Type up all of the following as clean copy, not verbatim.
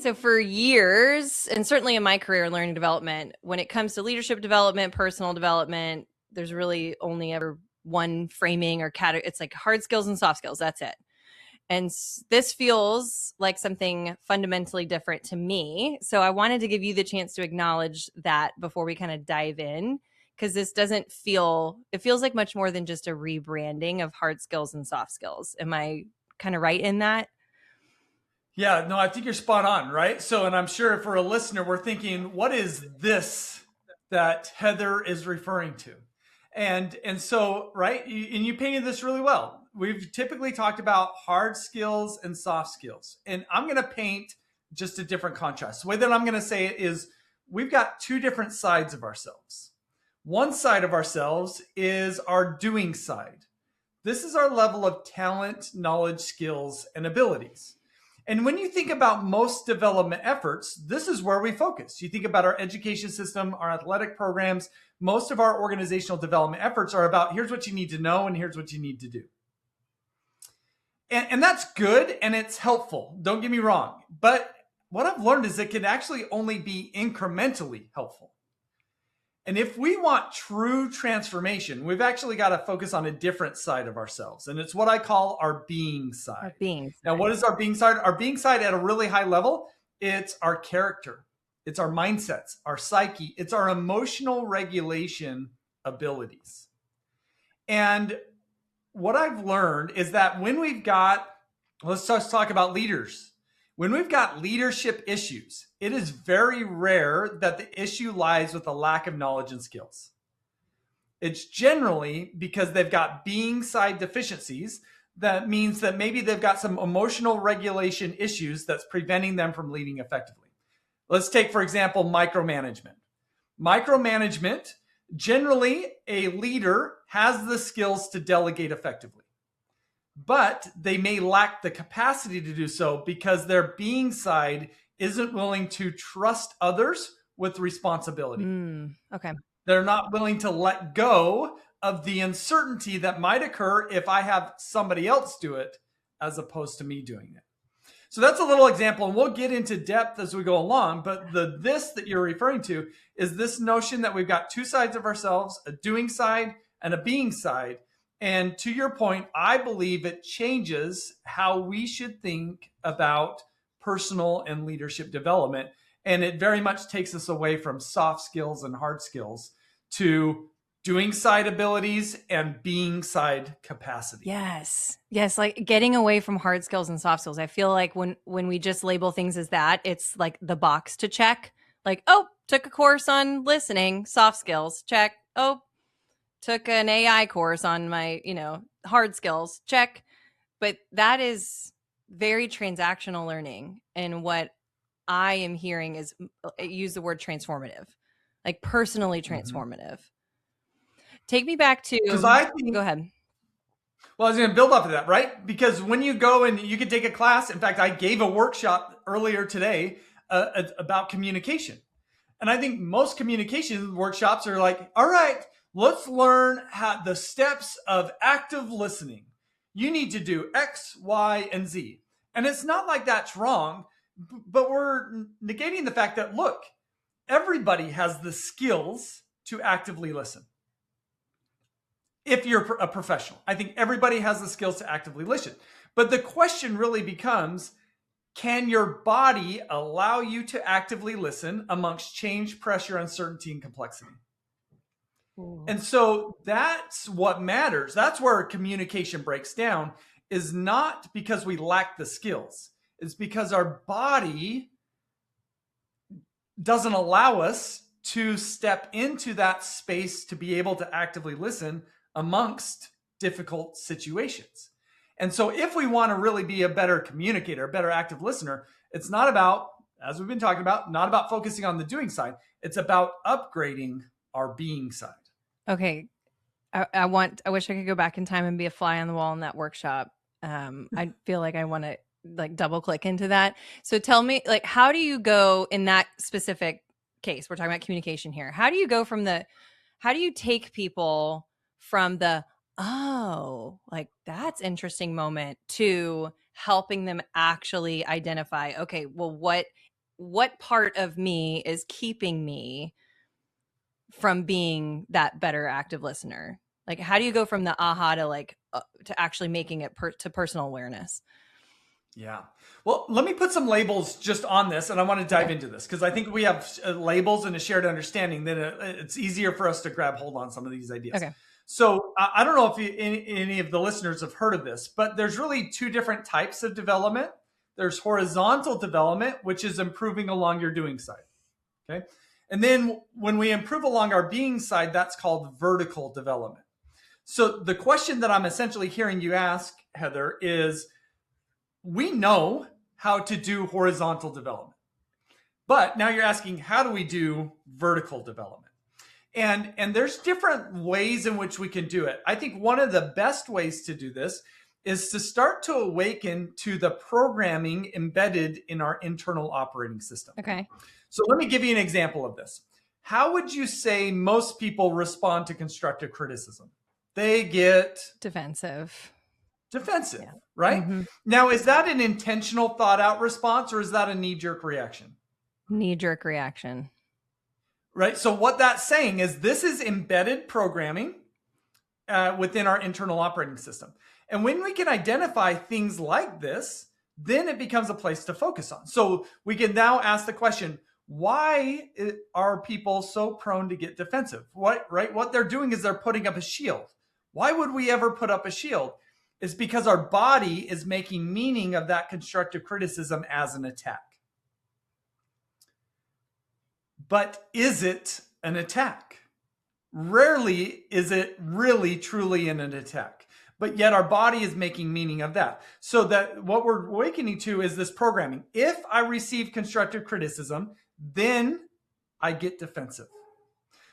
So for years, and certainly in my career in learning development, when it comes to leadership development, personal development, there's really only ever one framing or category. It's like hard skills and soft skills. That's it. And this feels like something fundamentally different to me. So I wanted to give you the chance to acknowledge that before we kind of dive in, because this doesn't feel, it feels like much more than just a rebranding of hard skills and soft skills. Am I kind of right in that? Yeah, no, I think you're spot on, right? So, and I'm sure for a listener, we're thinking, what is this that Heather is referring to? And so, right, and you painted this really well. We've typically talked about hard skills and soft skills. And I'm going to paint just a different contrast. The way that I'm going to say it is we've got two different sides of ourselves. One side of ourselves is our doing side. This is our level of talent, knowledge, skills, and abilities. And when you think about most development efforts, this is where we focus. You think about our education system, our athletic programs, most of our organizational development efforts are about here's what you need to know and here's what you need to do. And that's good and it's helpful. Don't get me wrong. But what I've learned is it can actually only be incrementally helpful. And if we want true transformation, we've actually got to focus on a different side of ourselves. And it's what I call our being side. Our being side. Now, what is our being side? Our being side at a really high level, it's our character. It's our mindsets, our psyche. It's our emotional regulation abilities. And what I've learned is that when we've got, let's just talk about leaders. When we've got leadership issues, it is very rare that the issue lies with a lack of knowledge and skills. It's generally because they've got being side deficiencies. That means that maybe they've got some emotional regulation issues that's preventing them from leading effectively. Let's take, for example, micromanagement. Micromanagement, generally a leader has the skills to delegate effectively. But they may lack the capacity to do so because their being side isn't willing to trust others with responsibility. Okay. They're not willing to let go of the uncertainty that might occur if I have somebody else do it as opposed to me doing it. So that's a little example, and we'll get into depth as we go along. But this that you're referring to is this notion that we've got two sides of ourselves, a doing side and a being side. And to your point, I believe it changes how we should think about personal and leadership development. And it very much takes us away from soft skills and hard skills to doing side abilities and being side capacity. Yes. Yes. Like getting away from hard skills and soft skills. I feel like when we just label things as that, it's like the box to check. Like, oh, took a course on listening, soft skills, check. Oh, took an AI course on my, hard skills, check. But that is very transactional learning. And what I am hearing is use the word transformative, like personally transformative. Take me back to, because I think, go ahead. Well, I was going to build off of that, right? Because when you go and you can take a class, in fact, I gave a workshop earlier today about communication. And I think most communication workshops are like, all right, let's learn how the steps of active listening. You need to do X, Y, and Z. And it's not like that's wrong, but we're negating the fact that, look, everybody has the skills to actively listen. If you're a professional, I think everybody has the skills to actively listen. But the question really becomes, can your body allow you to actively listen amongst change, pressure, uncertainty, and complexity? And so that's what matters. That's where communication breaks down, is not because we lack the skills. It's because our body doesn't allow us to step into that space to be able to actively listen amongst difficult situations. And so if we want to really be a better communicator, a better active listener, it's not about, as we've been talking about, not about focusing on the doing side. It's about upgrading our being side. Okay. I wish I could go back in time and be a fly on the wall in that workshop. I feel like I want to double click into that. So tell me, how do you go in that specific case? We're talking about communication here. How do you go from how do you take people from that's interesting moment to helping them actually identify, okay, well, what what part of me is keeping me from being that better active listener? Like, how do you go from the aha to to actually making it to personal awareness? Yeah. Well, let me put some labels just on this, and I want to dive into this because I think we have labels and a shared understanding that it's easier for us to grab hold on some of these ideas. Okay. So I don't know if any of the listeners have heard of this, but there's really two different types of development. There's horizontal development, which is improving along your doing side. Okay. And then when we improve along our being side, that's called vertical development. So the question that I'm essentially hearing you ask, Heather, is we know how to do horizontal development, but now you're asking, how do we do vertical development? And there's different ways in which we can do it. I think one of the best ways to do this is to start to awaken to the programming embedded in our internal operating system. Okay. So let me give you an example of this. How would you say most people respond to constructive criticism? They get defensive, yeah. Right? Mm-hmm. Now, is that an intentional thought out response, or is that a knee-jerk reaction? Knee-jerk reaction. Right? So what that's saying is this is embedded programming within our internal operating system. And when we can identify things like this, then it becomes a place to focus on. So we can now ask the question, why are people so prone to get defensive? What they're doing is they're putting up a shield. Why would we ever put up a shield? It's because our body is making meaning of that constructive criticism as an attack. But is it an attack? Rarely is it really truly an attack, but yet our body is making meaning of that. So that what we're awakening to is this programming. If I receive constructive criticism, then I get defensive.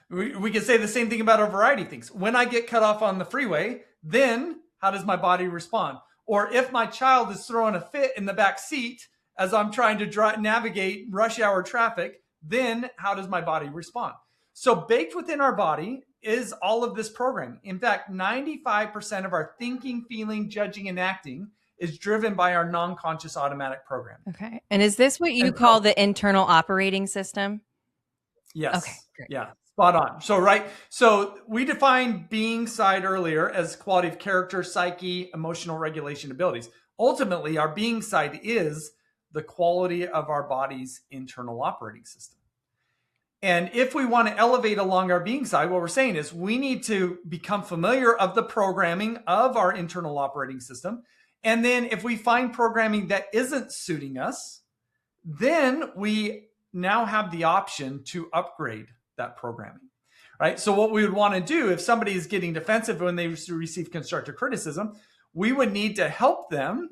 We can say the same thing about a variety of things. When I get cut off on the freeway, then how does my body respond? Or if my child is throwing a fit in the back seat as I'm trying to navigate rush hour traffic, then how does my body respond? So baked within our body is all of this programming. In fact, 95% of our thinking, feeling, judging, and acting is driven by our non-conscious automatic program. Okay. And is this what you call the internal operating system? Yes. Okay, great. Yeah, spot on. So we defined being side earlier as quality of character, psyche, emotional regulation abilities. Ultimately, our being side is the quality of our body's internal operating system. And if we want to elevate along our being side, what we're saying is we need to become familiar of the programming of our internal operating system. And then if we find programming that isn't suiting us, then we now have the option to upgrade that programming, right? So what we would want to do if somebody is getting defensive when they receive constructive criticism, we would need to help them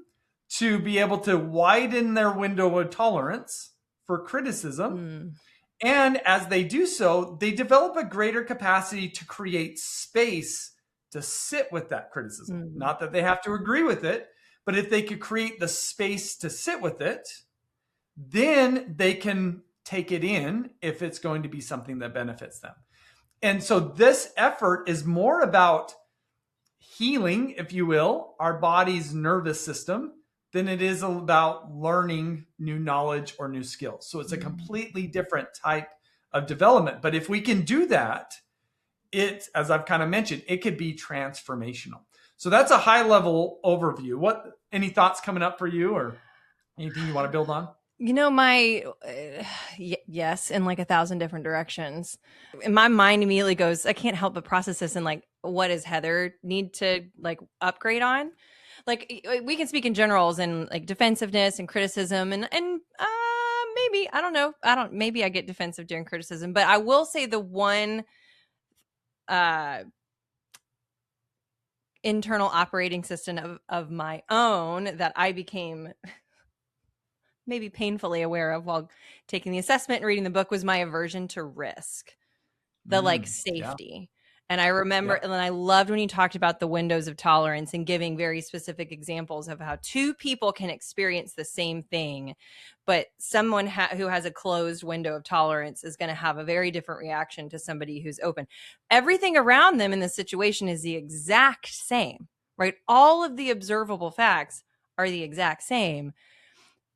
to be able to widen their window of tolerance for criticism. And as they do so, they develop a greater capacity to create space to sit with that criticism. Not that they have to agree with it, but if they could create the space to sit with it, then they can take it in if it's going to be something that benefits them. And so this effort is more about healing, if you will, our body's nervous system than it is about learning new knowledge or new skills. So it's a completely different type of development. But if we can do that, it, as I've kind of mentioned, it could be transformational. So that's a high level overview. Any thoughts coming up for you or anything you want to build on? You know, yes, in like 1,000 different directions. And my mind immediately goes, I can't help but process this and like, what does Heather need to like upgrade on? Like we can speak in generals and like defensiveness and criticism and maybe, I don't know. Maybe I get defensive during criticism, but I will say the one internal operating system of my own that I became maybe painfully aware of while taking the assessment and reading the book was my aversion to risk, the like safety. Yeah. And I remember, and I loved when you talked about the windows of tolerance and giving very specific examples of how two people can experience the same thing, but someone who has a closed window of tolerance is going to have a very different reaction to somebody who's open. Everything around them in the situation is the exact same, right? All of the observable facts are the exact same,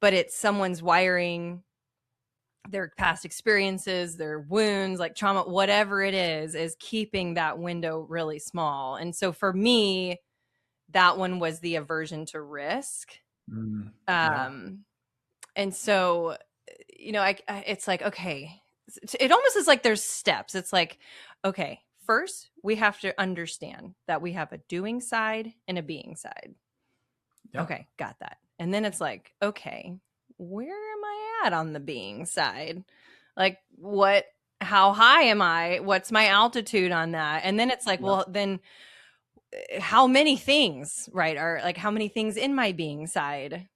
but it's someone's wiring their past experiences, their wounds, like trauma, whatever it is keeping that window really small. And so for me, that one was the aversion to risk. Yeah. And so, it's like, okay, it almost is like there's steps. It's like, okay, first we have to understand that we have a doing side and a being side. Yeah. Okay, got that. And then it's like, okay, where am I at on the being side? Like, how high am I? What's my altitude on that? And then it's like, Yeah. well, then how many things, right, are like, how many things in my being side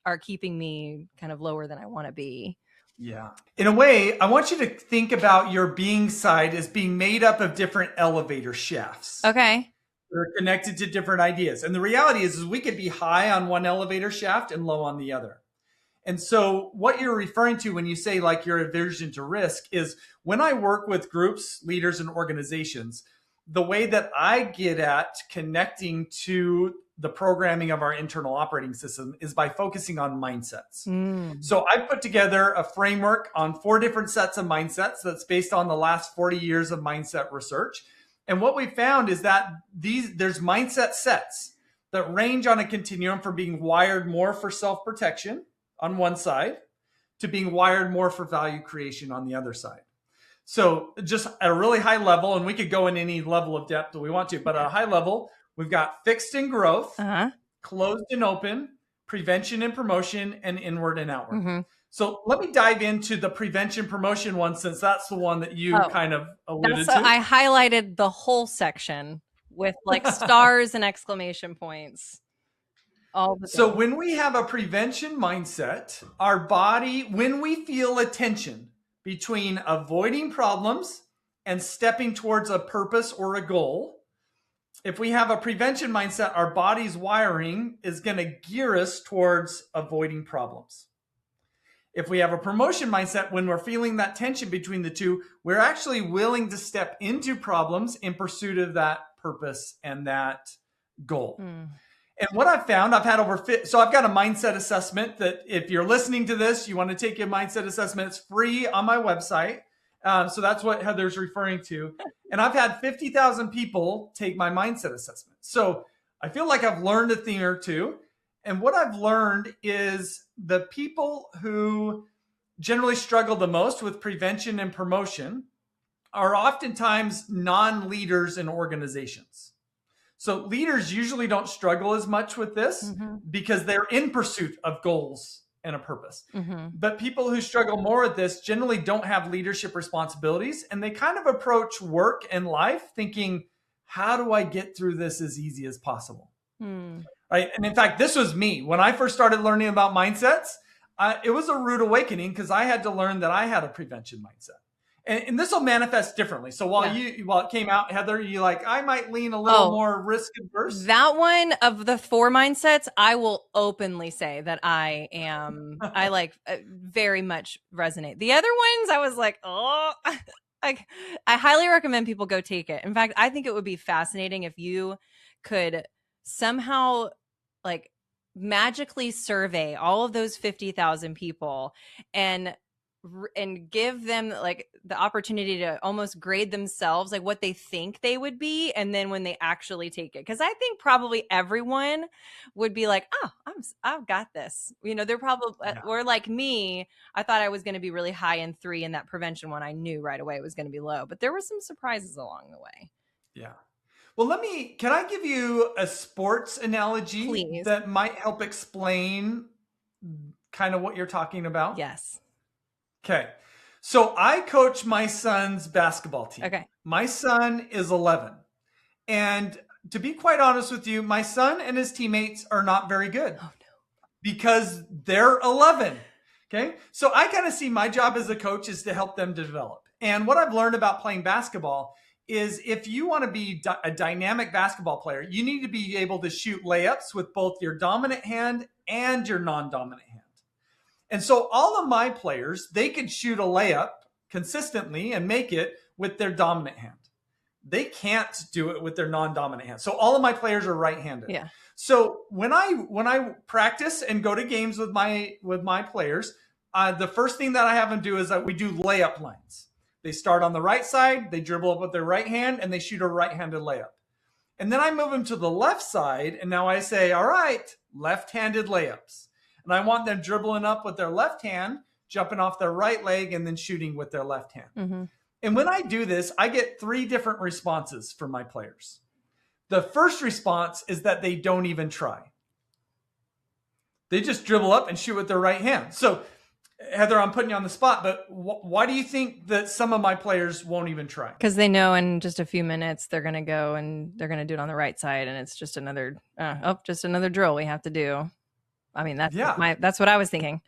are keeping me kind of lower than I want to be? Yeah. In a way, I want you to think about your being side as being made up of different elevator shafts. Okay. They're connected to different ideas. And the reality is we could be high on one elevator shaft and low on the other. And so what you're referring to when you say like your aversion to risk is when I work with groups, leaders, and organizations, the way that I get at connecting to the programming of our internal operating system is by focusing on mindsets. So I put together a framework on 4 different sets of mindsets that's based on the last 40 years of mindset research. And what we found is that there's mindset sets that range on a continuum from being wired more for self-protection on one side to being wired more for value creation on the other side. So just at a really high level, and we could go in any level of depth that we want to, but at a high level, we've got fixed and growth, closed and open, prevention and promotion, and inward and outward. So let me dive into the prevention promotion one, since that's the one that you kind of alluded to. I highlighted the whole section with like stars and exclamation points. So when we have a prevention mindset, our body, when we feel a tension between avoiding problems and stepping towards a purpose or a goal, if we have a prevention mindset, our body's wiring is going to gear us towards avoiding problems. If we have a promotion mindset, when we're feeling that tension between the two, we're actually willing to step into problems in pursuit of that purpose and that goal. And what I've found, I've got a mindset assessment that if you're listening to this, you want to take a mindset assessment, it's free on my website. So that's what Heather's referring to. And I've had 50,000 people take my mindset assessment. So I feel like I've learned a thing or two. And what I've learned is the people who generally struggle the most with prevention and promotion are oftentimes non-leaders in organizations. So leaders usually don't struggle as much with this because they're in pursuit of goals and a purpose. But people who struggle more with this generally don't have leadership responsibilities, and they kind of approach work and life thinking, how do I get through this as easy as possible? Right? And in fact, this was me. When I first started learning about mindsets, it was a rude awakening because I had to learn that I had a prevention mindset. And this will manifest differently. So while it came out, Heather, you like, I might lean a little more risk adverse. That one of the 4 mindsets, I will openly say that I like very much resonate. The other ones, I was like, like I highly recommend people go take it. In fact, I think it would be fascinating if you could somehow like magically survey all of those 50,000 people and give them like the opportunity to almost grade themselves, like what they think they would be. And then when they actually take it, cause I think probably everyone would be like, oh, I've got this, they're probably, or like me, I thought I was going to be really high in 3 and that prevention one, I knew right away it was going to be low, but there were some surprises along the way. Yeah. Well, can I give you a sports analogy Please. That might help explain kind of what you're talking about? Yes. Okay. So I coach my son's basketball team. Okay. My son is 11. And to be quite honest with you, my son and his teammates are not very good. Oh, no. Because they're 11. Okay. So I kind of see my job as a coach is to help them develop. And what I've learned about playing basketball is if you want to be a dynamic basketball player, you need to be able to shoot layups with both your dominant hand and your non-dominant hand. And so all of my players, they could shoot a layup consistently and make it with their dominant hand. They can't do it with their non-dominant hand. So all of my players are right-handed. Yeah. So when I practice and go to games with my players, the first thing that I have them do is that we do layup lines. They start on the right side, they dribble up with their right hand, and they shoot a right-handed layup. And then I move them to the left side, and now I say, all right, left-handed layups. And I want them dribbling up with their left hand, jumping off their right leg, and then shooting with their left hand. Mm-hmm. And when I do this, I get 3 different responses from my players. The first response is that they don't even try. They just dribble up and shoot with their right hand. So, Heather, I'm putting you on the spot, but why do you think that some of my players won't even try? Because they know in just a few minutes they're going to go and they're going to do it on the right side, and it's just another just another drill we have to do. I mean, that's what I was thinking.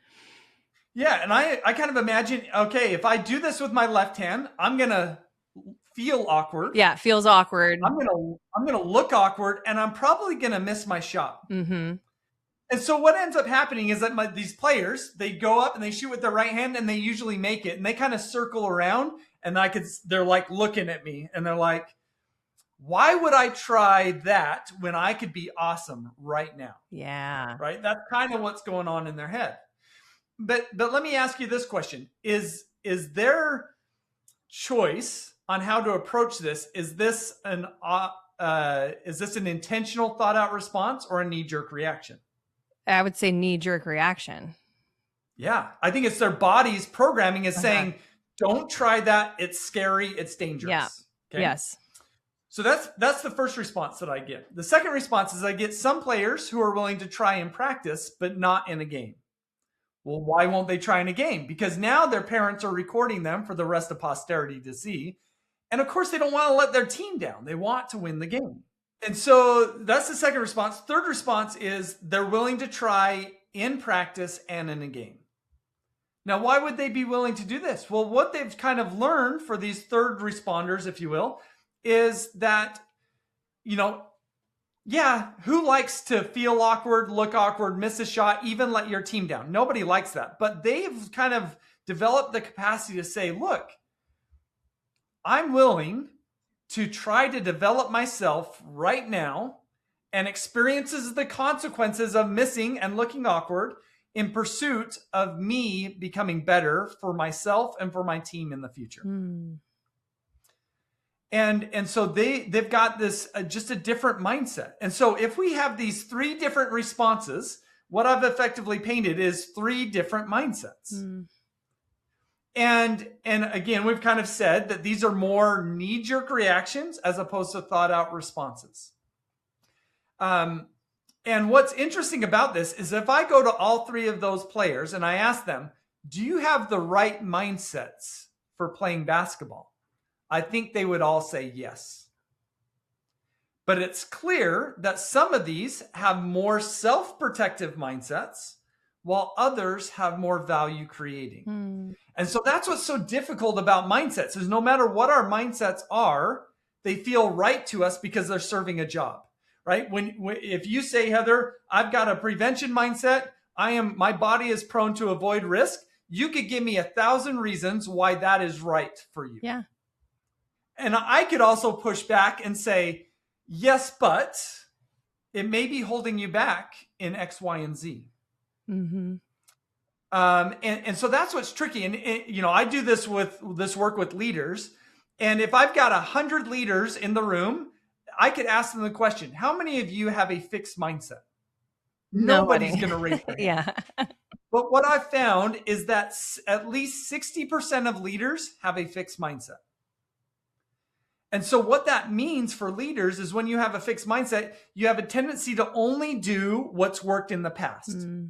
Yeah, and I kind of imagine, okay, if I do this with my left hand, I'm going to feel awkward. Yeah, it feels awkward. I'm going to look awkward, and I'm probably going to miss my shot. Mm-hmm. And so what ends up happening is that these players, they go up and they shoot with their right hand, and they usually make it, and they kind of circle around, and they're like looking at me, and they're like, why would I try that when I could be awesome right now? Yeah. Right? That's kind of what's going on in their head. But let me ask you this question. Is their choice on how to approach this, is this an intentional thought out response or a knee-jerk reaction? I would say knee-jerk reaction. Yeah. I think it's their body's programming is saying, don't try that. It's scary. It's dangerous. Yeah. Okay? Yes. So that's the first response that I get. The second response is I get some players who are willing to try in practice, but not in a game. Well, why won't they try in a game? Because now their parents are recording them for the rest of posterity to see. And of course, they don't want to let their team down. They want to win the game. And so that's the second response. Third response is they're willing to try in practice and in a game. Now, why would they be willing to do this? Well, what they've kind of learned for these third responders, if you will, is that, who likes to feel awkward, look awkward, miss a shot, even let your team down? Nobody likes that. But they've kind of developed the capacity to say, look, I'm willing to try to develop myself right now and experiences the consequences of missing and looking awkward in pursuit of me becoming better for myself and for my team in the future. Mm. And so they've got this just a different mindset. And so if we have these 3 different responses, what I've effectively painted is 3 different mindsets. Mm. And again, we've kind of said that these are more knee-jerk reactions as opposed to thought-out responses. And what's interesting about this is if I go to all 3 of those players and I ask them, do you have the right mindsets for playing basketball? I think they would all say yes. But it's clear that some of these have more self-protective mindsets while others have more value creating. Mm. And so that's what's so difficult about mindsets is no matter what our mindsets are, they feel right to us because they're serving a job, right? If you say, Heather, I've got a prevention mindset, my body is prone to avoid risk, you could give me 1,000 reasons why that is right for you. Yeah. And I could also push back and say, yes, but it may be holding you back in X, Y, and Z. Mm-hmm. And so that's what's tricky. And I do this work with leaders. And if I've got 100 leaders in the room, I could ask them the question, how many of you have a fixed mindset? Nobody's going to raise their hand. Yeah. But what I've found is that at least 60% of leaders have a fixed mindset. And so what that means for leaders is when you have a fixed mindset, you have a tendency to only do what's worked in the past. Mm.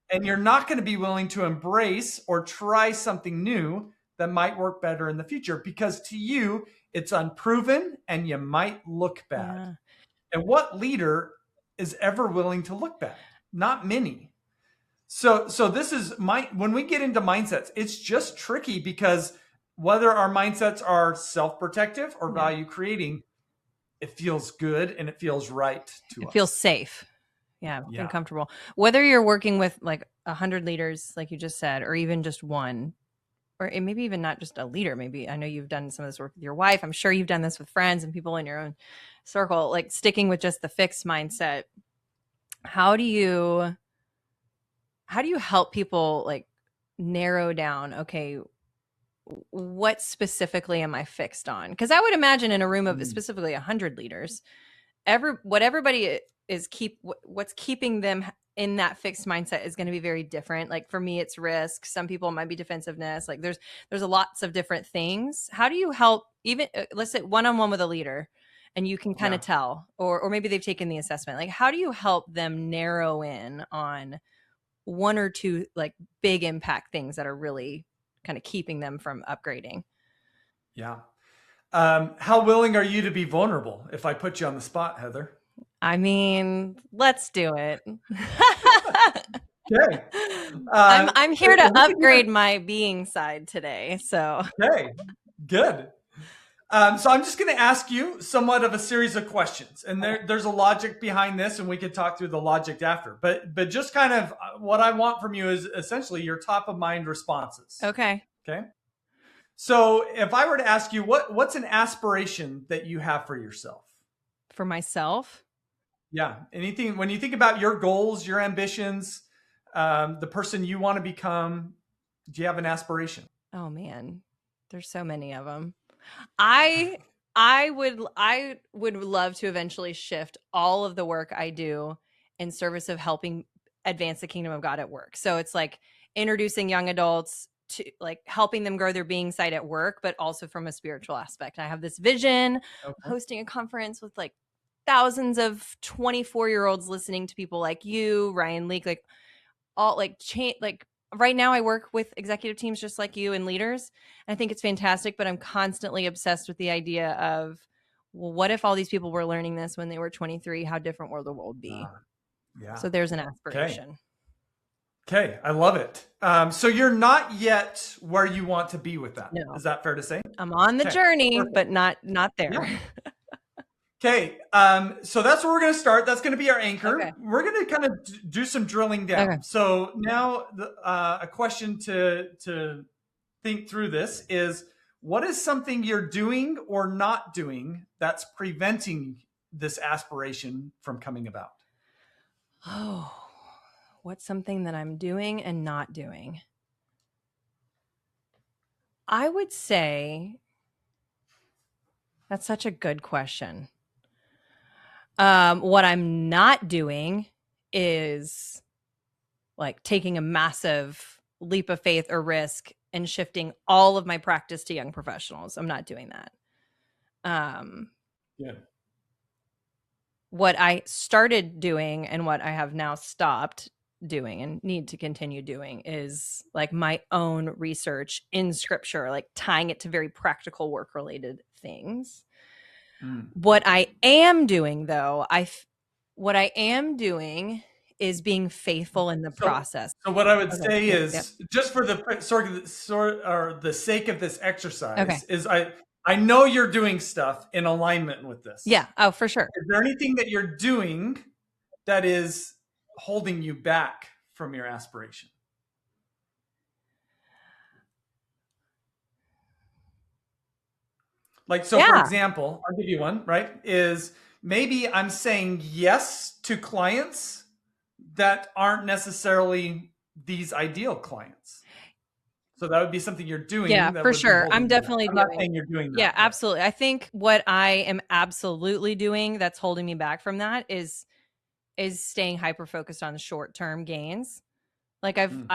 And you're not going to be willing to embrace or try something new that might work better in the future because to you, it's unproven and you might look bad. Yeah. And what leader is ever willing to look bad? Not many. So this is when we get into mindsets, it's just tricky because whether our mindsets are self-protective or value creating, it feels good and it feels right to us. It feels safe. Yeah, and comfortable. Whether you're working with like 100 leaders, like you just said, or even just one, or maybe even not just a leader. Maybe I know you've done some of this work with your wife. I'm sure you've done this with friends and people in your own circle, like sticking with just the fixed mindset. How do you help people like narrow down, okay, what specifically am I fixed on? Because I would imagine in a room of specifically 100 leaders, what everybody is what's keeping them in that fixed mindset is going to be very different. Like for me, it's risk. Some people might be defensiveness. Like there's a lots of different things. How do you help even let's say one-on-one with a leader, and you can kind of tell, or maybe they've taken the assessment. Like how do you help them narrow in on one or two like big impact things that are really kind of keeping them from upgrading? Yeah. How willing are you to be vulnerable if I put you on the spot, Heather? I mean, let's do it. Okay. I'm here to upgrade my being side today. So okay, good. So I'm just going to ask you somewhat of a series of questions, and there's a logic behind this, and we could talk through the logic after. But just kind of what I want from you is essentially your top of mind responses. Okay. Okay. So if I were to ask you, what's an aspiration that you have for yourself? For myself? Yeah. Anything when you think about your goals, your ambitions, the person you want to become, do you have an aspiration? Oh man, there's so many of them. I would love to eventually shift all of the work I do in service of helping advance the kingdom of God at work. So it's like introducing young adults to like helping them grow their being side at work, but also from a spiritual aspect. I have this vision of hosting a conference with like thousands of 24-year-olds listening to people like you, Ryan Leake, like all like right now I work with executive teams just like you and leaders. And I think it's fantastic, but I'm constantly obsessed with the idea of, well, what if all these people were learning this when they were 23? How different will the world be? Yeah. So there's an aspiration. Okay. I love it. So you're not yet where you want to be with that. No. Is that fair to say? I'm on the journey, but not there. Yeah. Okay. So that's where we're going to start. That's going to be our anchor. Okay. We're going to kind of do some drilling down. Okay. So now a question to think through this is, what is something you're doing or not doing that's preventing this aspiration from coming about? Oh, what's something that I'm doing and not doing? I would say that's such a good question. What I'm not doing is like taking a massive leap of faith or risk and shifting all of my practice to young professionals. I'm not doing that. Yeah. What I started doing and what I have now stopped doing and need to continue doing is like my own research in scripture, like tying it to very practical work related things. What I am doing though, what I am doing is being faithful in the process. So what I would say is, just for the sake of this exercise, is I know you're doing stuff in alignment with this. Yeah. Oh, for sure. Is there anything that you're doing that is holding you back from your aspiration? Like, so for example, I'll give you one, right? Is maybe I'm saying yes to clients that aren't necessarily these ideal clients. So that would be something you're doing. Yeah, for sure. I'm definitely doing. I'm not saying you're doing that. Yeah, absolutely. I think what I am absolutely doing that's holding me back from that is staying hyper focused on short-term gains. Like I'm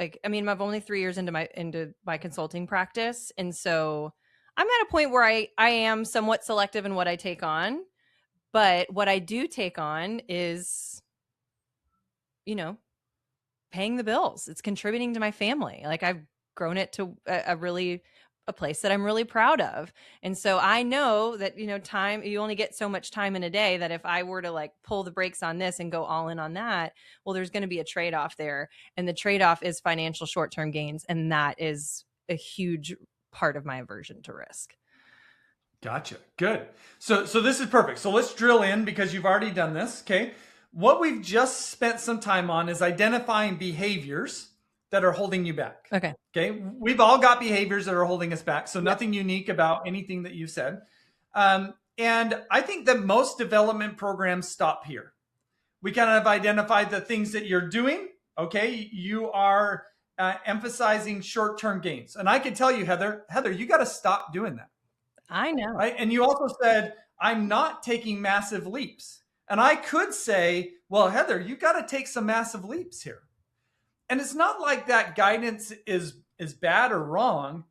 only 3 years into my consulting practice. And so I'm at a point where I am somewhat selective in what I take on, but what I do take on is, paying the bills. It's contributing to my family. Like I've grown it to a place that I'm really proud of. And so I know that, time, you only get so much time in a day, that if I were to like pull the brakes on this and go all in on that, well, there's going to be a trade-off there. And the trade-off is financial short-term gains. And that is a huge part of my aversion to risk. Gotcha. Good. So this is perfect. So let's drill in, because you've already done this. Okay. What we've just spent some time on is identifying behaviors that are holding you back. Okay. Okay. We've all got behaviors that are holding us back. So nothing unique about anything that you said. And I think that most development programs stop here. We kind of identified the things that you're doing. Okay. You are emphasizing short-term gains. And I can tell you, Heather, you got to stop doing that. I know. Right. And you also said, I'm not taking massive leaps. And I could say, well, Heather, you got to take some massive leaps here. And it's not like that guidance is bad or wrong,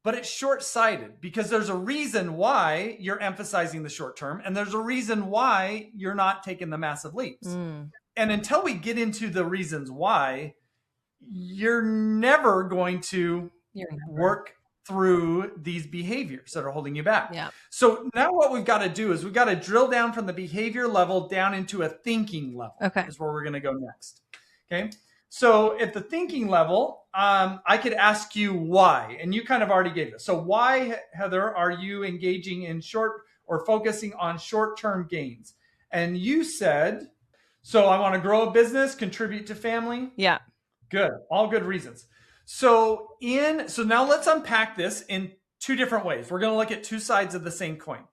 but it's short-sighted because there's a reason why you're emphasizing the short term, and there's a reason why you're not taking the massive leaps. And until we get into the reasons why, you're never going to work through these behaviors that are holding you back. Yeah. So now what we've got to do is we've got to drill down from the behavior level down into a thinking level. Okay. Is where we're going to go next. Okay. So at the thinking level, I could ask you why, and you kind of already gave this. So why, Heather, are you engaging in short or focusing on short-term gains? And you said, so I want to grow a business, contribute to family. Yeah. Good. All good reasons. So now let's unpack this in two different ways. We're going to look at two sides of the same coin.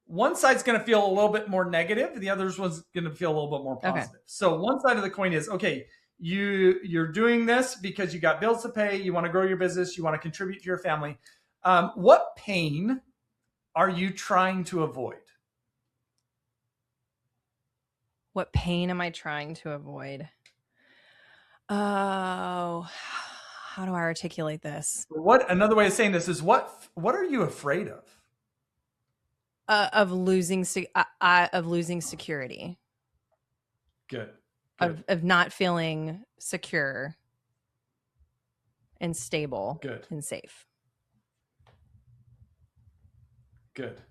One side's going to feel a little bit more negative. The other one's going to feel a little bit more positive. Okay. So one side of the coin is, okay, you're doing this because you got bills to pay. You want to grow your business. You want to contribute to your family. What pain are you trying to avoid? What pain am I trying to avoid? Oh, how do I articulate this? Another way of saying this is what are you afraid of? Of losing security. Good. Of not feeling secure and stable. Good. And safe. Good.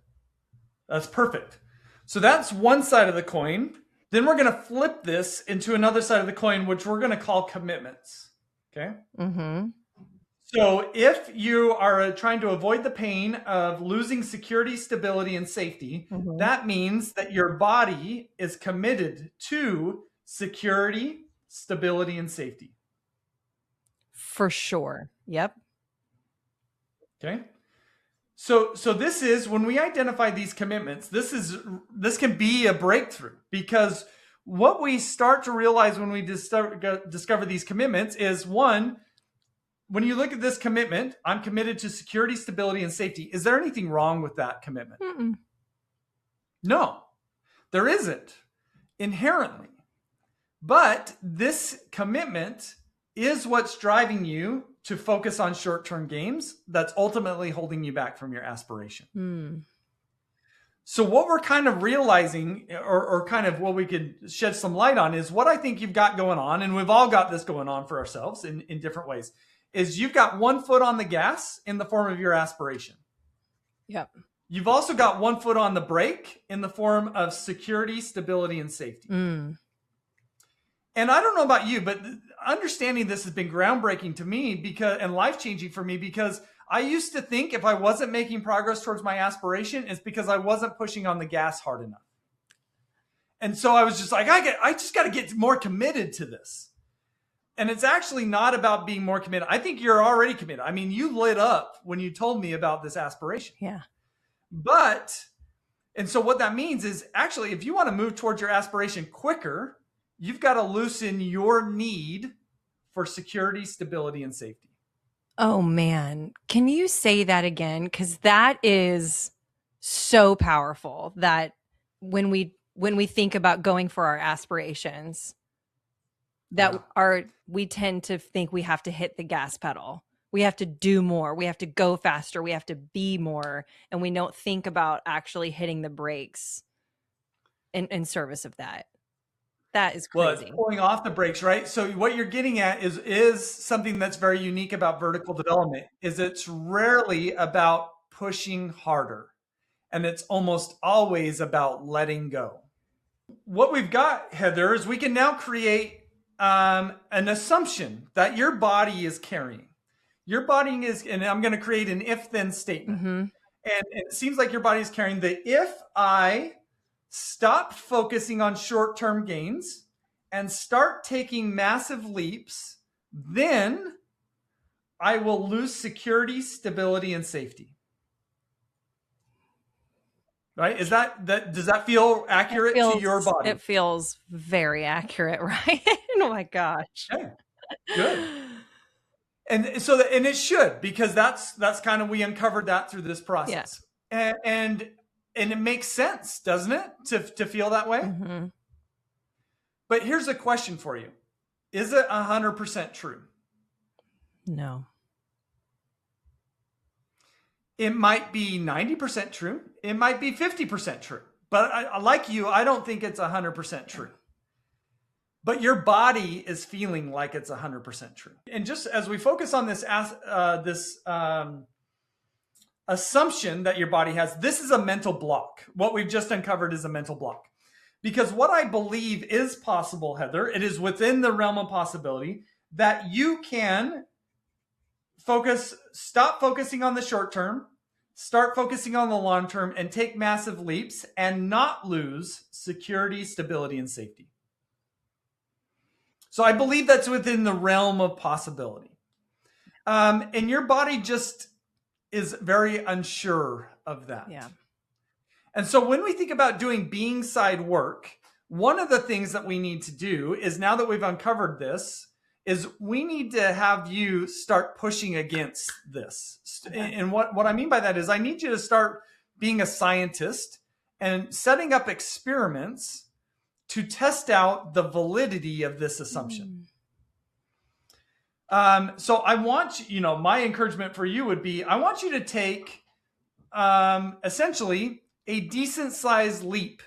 That's perfect. So that's one side of the coin. Then we're going to flip this into another side of the coin, which we're going to call commitments. Okay. Mm-hmm. So if you are trying to avoid the pain of losing security, stability, and safety, that means that your body is committed to security, stability, and safety. For sure. Yep. Okay. So this is when we identify these commitments, this can be a breakthrough, because what we start to realize when we discover these commitments is, one, when you look at this commitment, I'm committed to security, stability, and safety. Is there anything wrong with that commitment? Mm-mm. No, there isn't inherently. But this commitment is what's driving you to focus on short-term gains that's ultimately holding you back from your aspiration. So what we're kind of realizing, or kind of what we could shed some light on, is what I think you've got going on, and we've all got this going on for ourselves in different ways, is you've got one foot on the gas in the form of your aspiration. Yep. You've also got one foot on the brake in the form of security, stability, and safety. And I don't know about you, but understanding this has been groundbreaking to me and life-changing for me, because I used to think if I wasn't making progress towards my aspiration, it's because I wasn't pushing on the gas hard enough. And so I was just like, I just got to get more committed to this. And it's actually not about being more committed. I think you're already committed. I mean, you lit up when you told me about this aspiration. Yeah. And so what that means is, actually, if you want to move towards your aspiration quicker, you've got to loosen your need for security, stability, and safety. Oh, man. Can you say that again? Because that is so powerful, that when we think about going for our aspirations, we tend to think we have to hit the gas pedal. We have to do more. We have to go faster. We have to be more. And we don't think about actually hitting the brakes in service of that. That is crazy. Well, it's pulling off the brakes, right? So what you're getting at is something that's very unique about vertical development, is it's rarely about pushing harder. And it's almost always about letting go. What we've got, Heather, is we can now create an assumption that your body is carrying. Your body is, and I'm going to create an if-then statement. And it seems like your body is carrying the, if I stop focusing on short-term gains and start taking massive leaps, then I will lose security, stability, and safety. Right? Does that feel accurate to your body? It feels very accurate, right? Oh my gosh. Okay. Good. And so, and it should, because that's kind of, we uncovered that through this Yeah. process. And it makes sense, doesn't it, to feel that way? Mm-hmm. But here's a question for you. Is it 100% true? No. It might be 90% true. It might be 50% true. But like you, I don't think it's 100% true. But your body is feeling like it's 100% true. And just as we focus on this assumption that your body has, this is a mental block. What we've just uncovered is a mental block. Because what I believe is possible, Heather, it is within the realm of possibility that you can stop focusing on the short term, start focusing on the long term, and take massive leaps and not lose security, stability, and safety. So I believe that's within the realm of possibility. And your body just is very unsure of that. Yeah. And so when we think about doing being side work, one of the things that we need to do is, now that we've uncovered this, is we need to have you start pushing against this. Okay. And what I mean by that is, I need you to start being a scientist and setting up experiments to test out the validity of this assumption. So I want you, my encouragement for you would be, I want you to take essentially a decent sized leap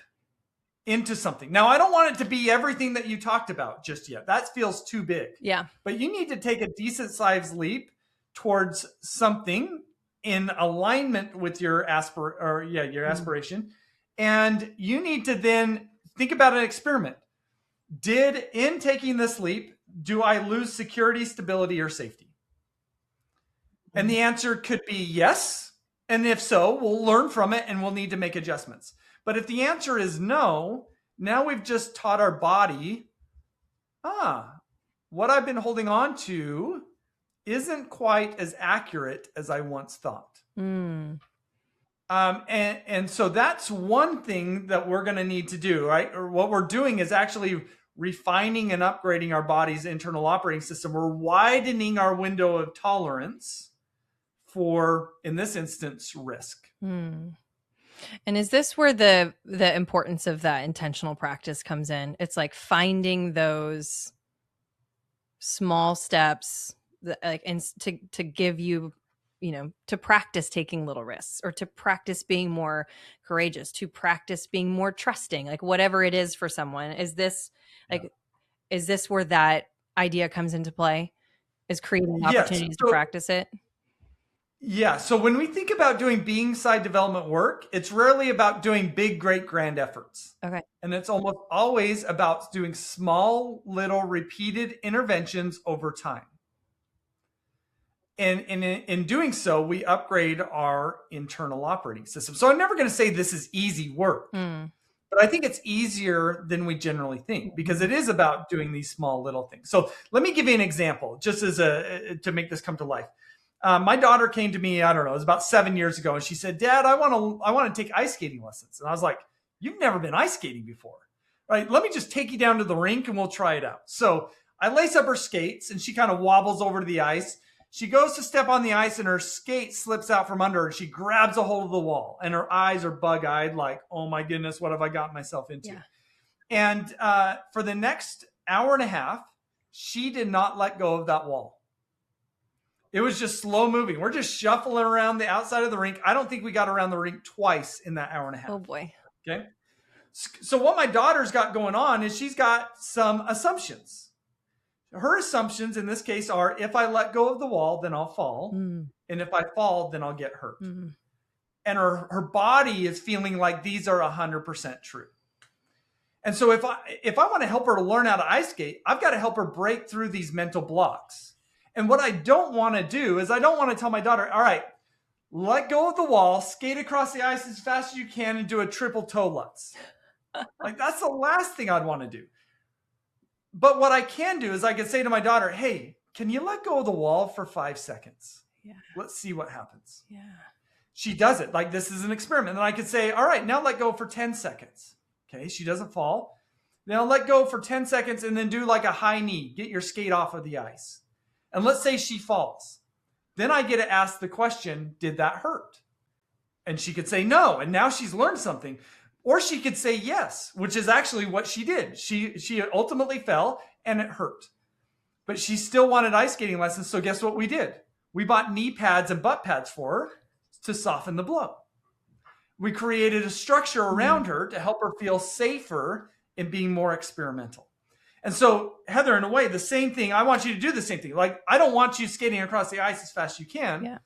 into something. Now, I don't want it to be everything that you talked about just yet. That feels too big. Yeah. But you need to take a decent sized leap towards something in alignment with your aspiration. And you need to then think about an experiment. In taking this leap, do I lose security, stability, or safety? And the answer could be yes. And if so, we'll learn from it and we'll need to make adjustments. But if the answer is no, now we've just taught our body, what I've been holding on to isn't quite as accurate as I once thought. And so that's one thing that we're going to need to do, right? Or what we're doing is actually refining and upgrading our body's internal operating system. We're widening our window of tolerance for, in this instance, risk. And is this where the importance of that intentional practice comes in? It's like finding those small steps that, like, and to give you, to practice taking little risks, or to practice being more courageous, to practice being more trusting, like whatever it is for someone. Is this where that idea comes into play? Is creating opportunities to practice it? Yeah. So when we think about doing being side development work, it's rarely about doing big, great, grand efforts. Okay. And it's almost always about doing small, little, repeated interventions over time. And in doing so, we upgrade our internal operating system. So I'm never going to say this is easy work, but I think it's easier than we generally think, because it is about doing these small, little things. So let me give you an example, just as to make this come to life. My daughter came to me, I don't know, it was about 7 years ago, and she said, "Dad, I want to take ice skating lessons." And I was like, "You've never been ice skating before, right? Let me just take you down to the rink and we'll try it out." So I lace up her skates and she kind of wobbles over to the ice. She goes to step on the ice and her skate slips out from under her and she grabs a hold of the wall, and her eyes are bug-eyed, like, "Oh my goodness, what have I gotten myself into?" Yeah. And for the next hour and a half, she did not let go of that wall. It was just slow moving. We're just shuffling around the outside of the rink. I don't think we got around the rink twice in that hour and a half. Oh boy. Okay. So what my daughter's got going on is she's got some assumptions. Her assumptions in this case are, if I let go of the wall, then I'll fall. And if I fall, then I'll get hurt. And her body is feeling like these are 100% true. And so if I want to help her to learn how to ice skate, I've got to help her break through these mental blocks. And what I don't want to do is, I don't want to tell my daughter, "All right, let go of the wall, skate across the ice as fast as you can, and do a triple toe lutz." Like, that's the last thing I'd want to do. But what I can do is I can say to my daughter, "Hey, can you let go of the wall for 5 seconds? Yeah. Let's see what happens." Yeah. She does it. Like, this is an experiment. And I could say, "All right, now let go for 10 seconds. Okay, she doesn't fall. Now let go for 10 seconds and then do like a high knee. Get your skate off of the ice. And let's say she falls. Then I get to ask the question, did that hurt? And she could say no. And now she's learned something. Or she could say yes, which is actually what she did. She ultimately fell and it hurt. But she still wanted ice skating lessons. So guess what we did? We bought knee pads and butt pads for her to soften the blow. We created a structure around her to help her feel safer in being more experimental. And so, Heather, in a way, the same thing, I want you to do the same thing. Like, I don't want you skating across the ice as fast as you can,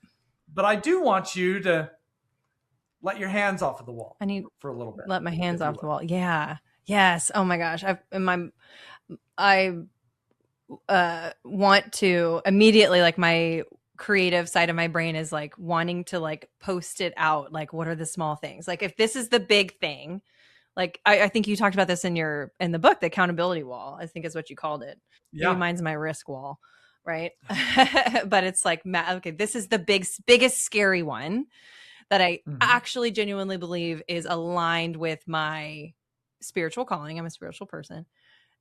but I do want you to let your hands off of the wall for a little bit. Let my hands off the wall. Yeah. Yes. Oh my gosh. I want to immediately, like, my creative side of my brain is like wanting to like post it out. Like, what are the small things? Like, if this is the big thing, like I think you talked about this in the book, the accountability wall, I think is what you called it. Yeah. Maybe mine's my risk wall, right? But it's like, okay, this is the biggest scary one that I actually genuinely believe is aligned with my spiritual calling. I'm a spiritual person.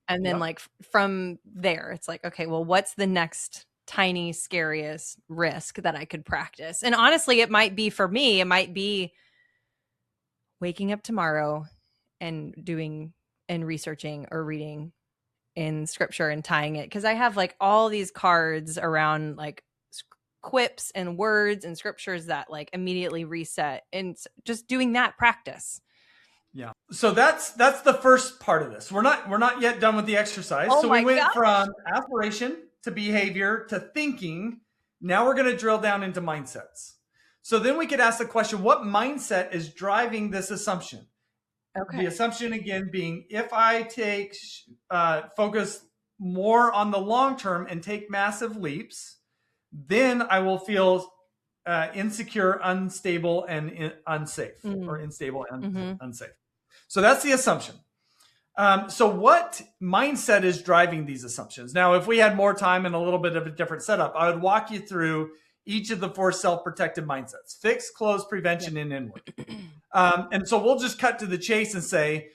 And then like from there, it's like, okay, well, what's the next tiny, scariest risk that I could practice? And honestly, it might be, for me, it might be waking up tomorrow and doing and researching or reading in scripture and tying it. Cause I have like all these cards around like quips and words and scriptures that like immediately reset, and just doing that practice. Yeah. So that's the first part of this. We're not yet done with the exercise. So we went from aspiration to behavior to thinking. Now we're going to drill down into mindsets. So then we could ask the question, what mindset is driving this assumption? Okay. The assumption again being, if I take focus more on the long term and take massive leaps, then I will feel insecure, unstable, and unsafe, or unstable and unsafe. So that's the assumption. So what mindset is driving these assumptions? Now, if we had more time and a little bit of a different setup, I would walk you through each of the 4 self-protective mindsets: fix, close, prevention, and inward. And so we'll just cut to the chase and say,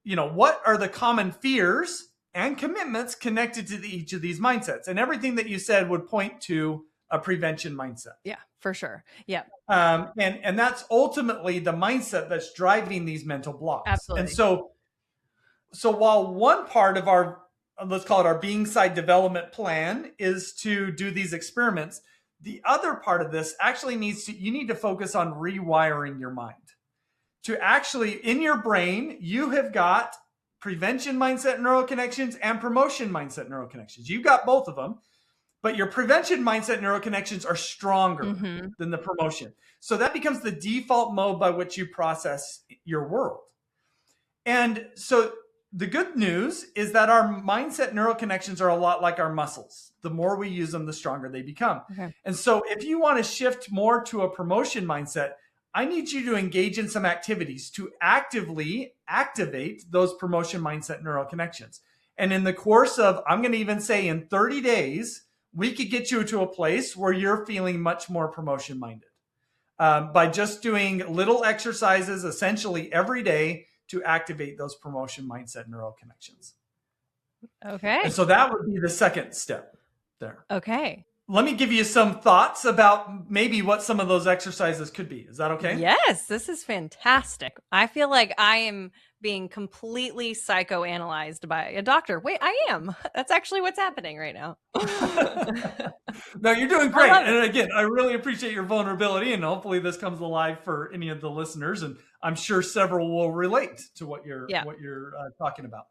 what are the common fears and commitments connected to each of these mindsets? And everything that you said would point to a prevention mindset. Yeah, for sure. Yeah. And that's ultimately the mindset that's driving these mental blocks. Absolutely. And so while one part of our, let's call it our being side development plan, is to do these experiments, the other part of this actually you need to focus on rewiring your mind. To actually, in your brain, you have got prevention mindset neural connections and promotion mindset neural connections. You've got both of them, but your prevention mindset neural connections are stronger than the promotion. So that becomes the default mode by which you process your world. And so the good news is that our mindset neural connections are a lot like our muscles. The more we use them, the stronger they become. Okay. And so if you want to shift more to a promotion mindset, I need you to engage in some activities to actively activate those promotion mindset neural connections. And in the course of, I'm going to even say in 30 days, we could get you to a place where you're feeling much more promotion minded by just doing little exercises essentially every day to activate those promotion mindset neural connections. Okay. And so that would be the second step there. Okay. Let me give you some thoughts about maybe what some of those exercises could be. Is that okay? Yes, this is fantastic. I feel like I am being completely psychoanalyzed by a doctor. Wait, I am. That's actually what's happening right now. No, you're doing great. And again, I really appreciate your vulnerability, and hopefully this comes alive for any of the listeners. And I'm sure several will relate to what you're talking about.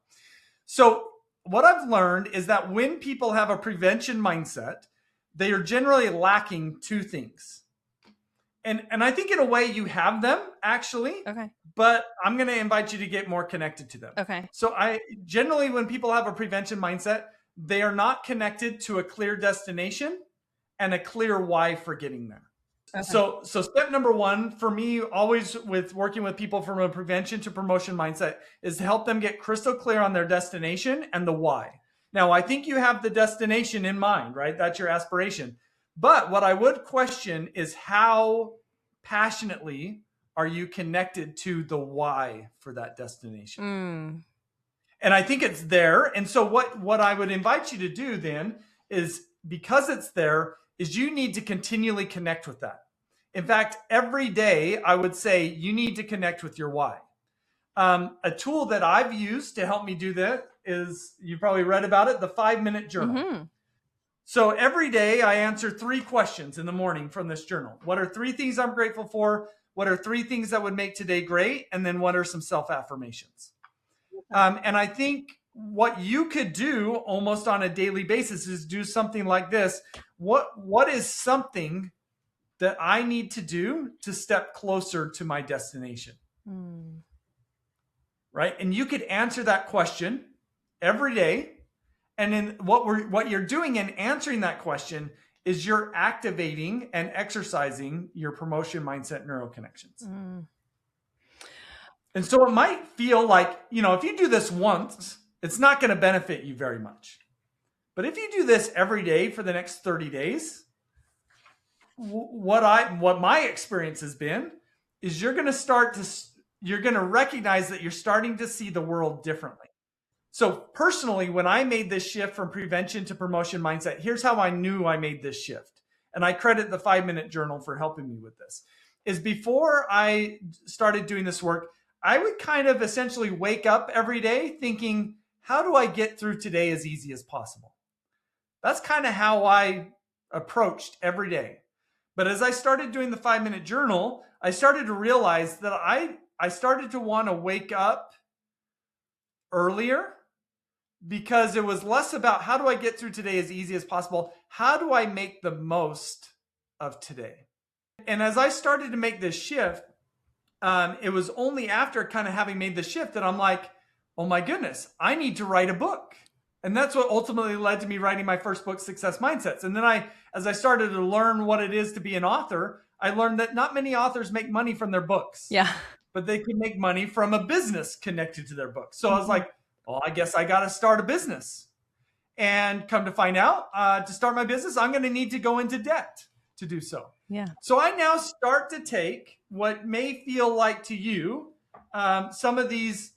So what I've learned is that when people have a prevention mindset, they are generally lacking 2 things. And I think in a way you have them actually. Okay. But I'm going to invite you to get more connected to them. Okay. So generally when people have a prevention mindset, they are not connected to a clear destination and a clear why for getting there. Okay. So step number 1 for me, always with working with people from a prevention to promotion mindset, is to help them get crystal clear on their destination and the why. Now, I think you have the destination in mind, right? That's your aspiration. But what I would question is how passionately are you connected to the why for that destination? And I think it's there. And so what I would invite you to do then is because it's there, is you need to continually connect with that. In fact, every day I would say you need to connect with your why. A tool that I've used to help me do that is, you probably read about it, the 5-minute journal. Mm-hmm. So every day I answer 3 questions in the morning from this journal. What are 3 things I'm grateful for? What are 3 things that would make today great? And then what are some self-affirmations? And I think what you could do almost on a daily basis is do something like this. What is something that I need to do to step closer to my destination? Right? And you could answer that question every day. And then what you're doing in answering that question is you're activating and exercising your promotion mindset neuroconnections. And so it might feel like, if you do this once, it's not going to benefit you very much. But if you do this every day for the next 30 days, what my experience has been is you're going to recognize that you're starting to see the world differently. So personally, when I made this shift from prevention to promotion mindset, here's how I knew I made this shift. And I credit the 5-minute journal for helping me with this. Is before I started doing this work, I would kind of essentially wake up every day thinking, how do I get through today as easy as possible? That's kind of how I approached every day. But as I started doing the 5-minute journal, I started to realize that I started to want to wake up earlier, because it was less about how do I get through today as easy as possible? How do I make the most of today? And as I started to make this shift, it was only after kind of having made the shift that I'm like, oh my goodness, I need to write a book. And that's what ultimately led to me writing my first book, Success Mindsets. And then as I started to learn what it is to be an author, I learned that not many authors make money from their books. Yeah. But they can make money from a business connected to their books. So I was like, well, I guess I got to start a business. And come to find out, to start my business, I'm going to need to go into debt to do so. Yeah. So I now start to take what may feel like to you, some of these,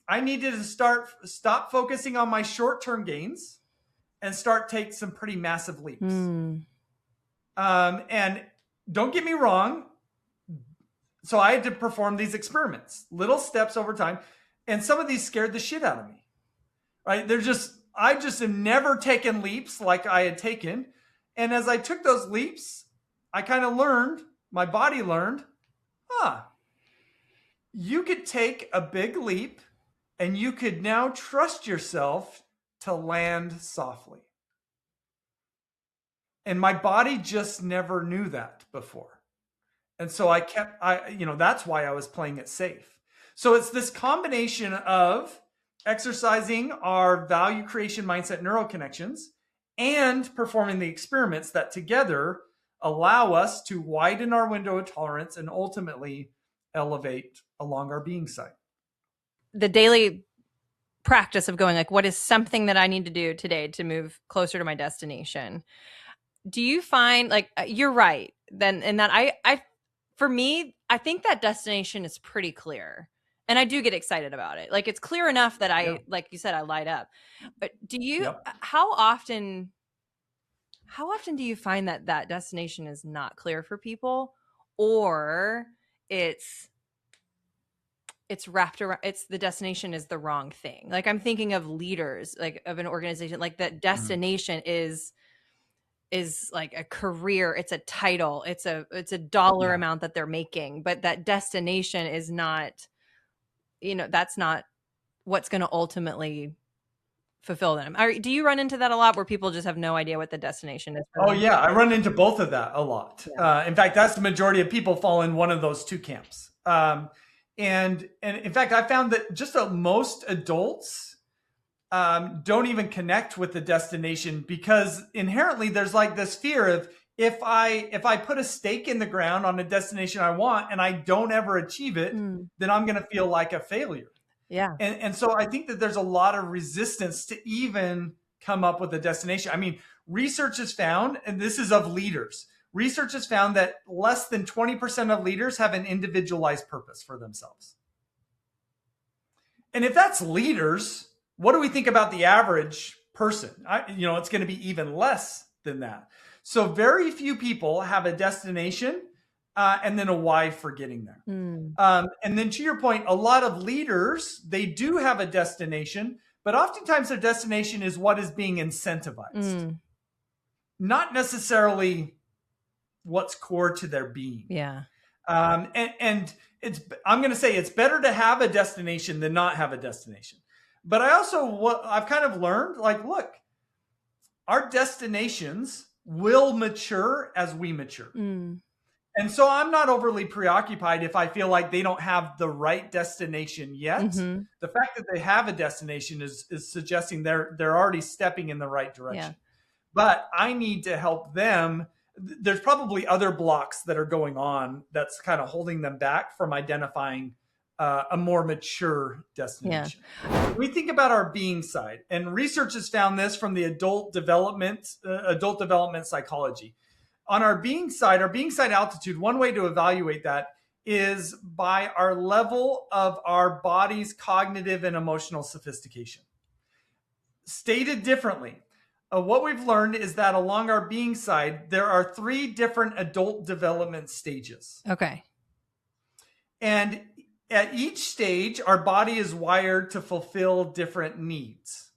I needed to stop focusing on my short-term gains and take some pretty massive leaps. And don't get me wrong. So I had to perform these experiments, little steps over time. And some of these scared the shit out of me, right? I just have never taken leaps like I had taken. And as I took those leaps, I kind of learned, my body learned, you could take a big leap and you could now trust yourself to land softly. And my body just never knew that before. And so that's why I was playing it safe. So it's this combination of exercising our value creation mindset neuroconnections and performing the experiments that together allow us to widen our window of tolerance and ultimately elevate along our being side. The daily practice of going like, what is something that I need to do today to move closer to my destination? Do you find like, you're right then, and that for me, I think that destination is pretty clear. And I do get excited about it. Like it's clear enough that like you said, I light up. But do you, how often do you find that destination is not clear for people, or it's wrapped around, the destination is the wrong thing? Like I'm thinking of leaders, like of an organization, like that destination is like a career, it's a title, it's a dollar amount that they're making, but that destination is not, that's not what's going to ultimately fulfill them. Do you run into that a lot where people just have no idea what the destination is? Oh yeah, I run into both of that a lot. Yeah. In fact, that's the majority of people fall in one of those two camps. And in fact, I found that just most adults don't even connect with the destination, because inherently there's like this fear of if I put a stake in the ground on a destination I want and I don't ever achieve it, then I'm going to feel like a failure. Yeah. And so I think that there's a lot of resistance to even come up with a destination. I mean, research has found, and this is of leaders, research has found that less than 20% of leaders have an individualized purpose for themselves. And if that's leaders, what do we think about the average person? It's going to be even less than that. So very few people have a destination and then a why for getting there. And then to your point, a lot of leaders, they do have a destination, but oftentimes their destination is what is being incentivized, not necessarily what's core to their being. Yeah. And I'm going to say it's better to have a destination than not have a destination. But what I've kind of learned, like, look, our destinations will mature as we mature. And so I'm not overly preoccupied if I feel like they don't have the right destination yet. The fact that they have a destination is suggesting they're already stepping in the right direction. Yeah. But I need to help them. There's probably other blocks that are going on that's kind of holding them back from identifying a more mature destination. Yeah. We think about our being side, and research has found this from the adult development psychology. On our being side altitude, one way to evaluate that is by our level of our body's cognitive and emotional sophistication. Stated differently, what we've learned is that along our being side, there are 3 different adult development stages. Okay. And at each stage, our body is wired to fulfill different needs.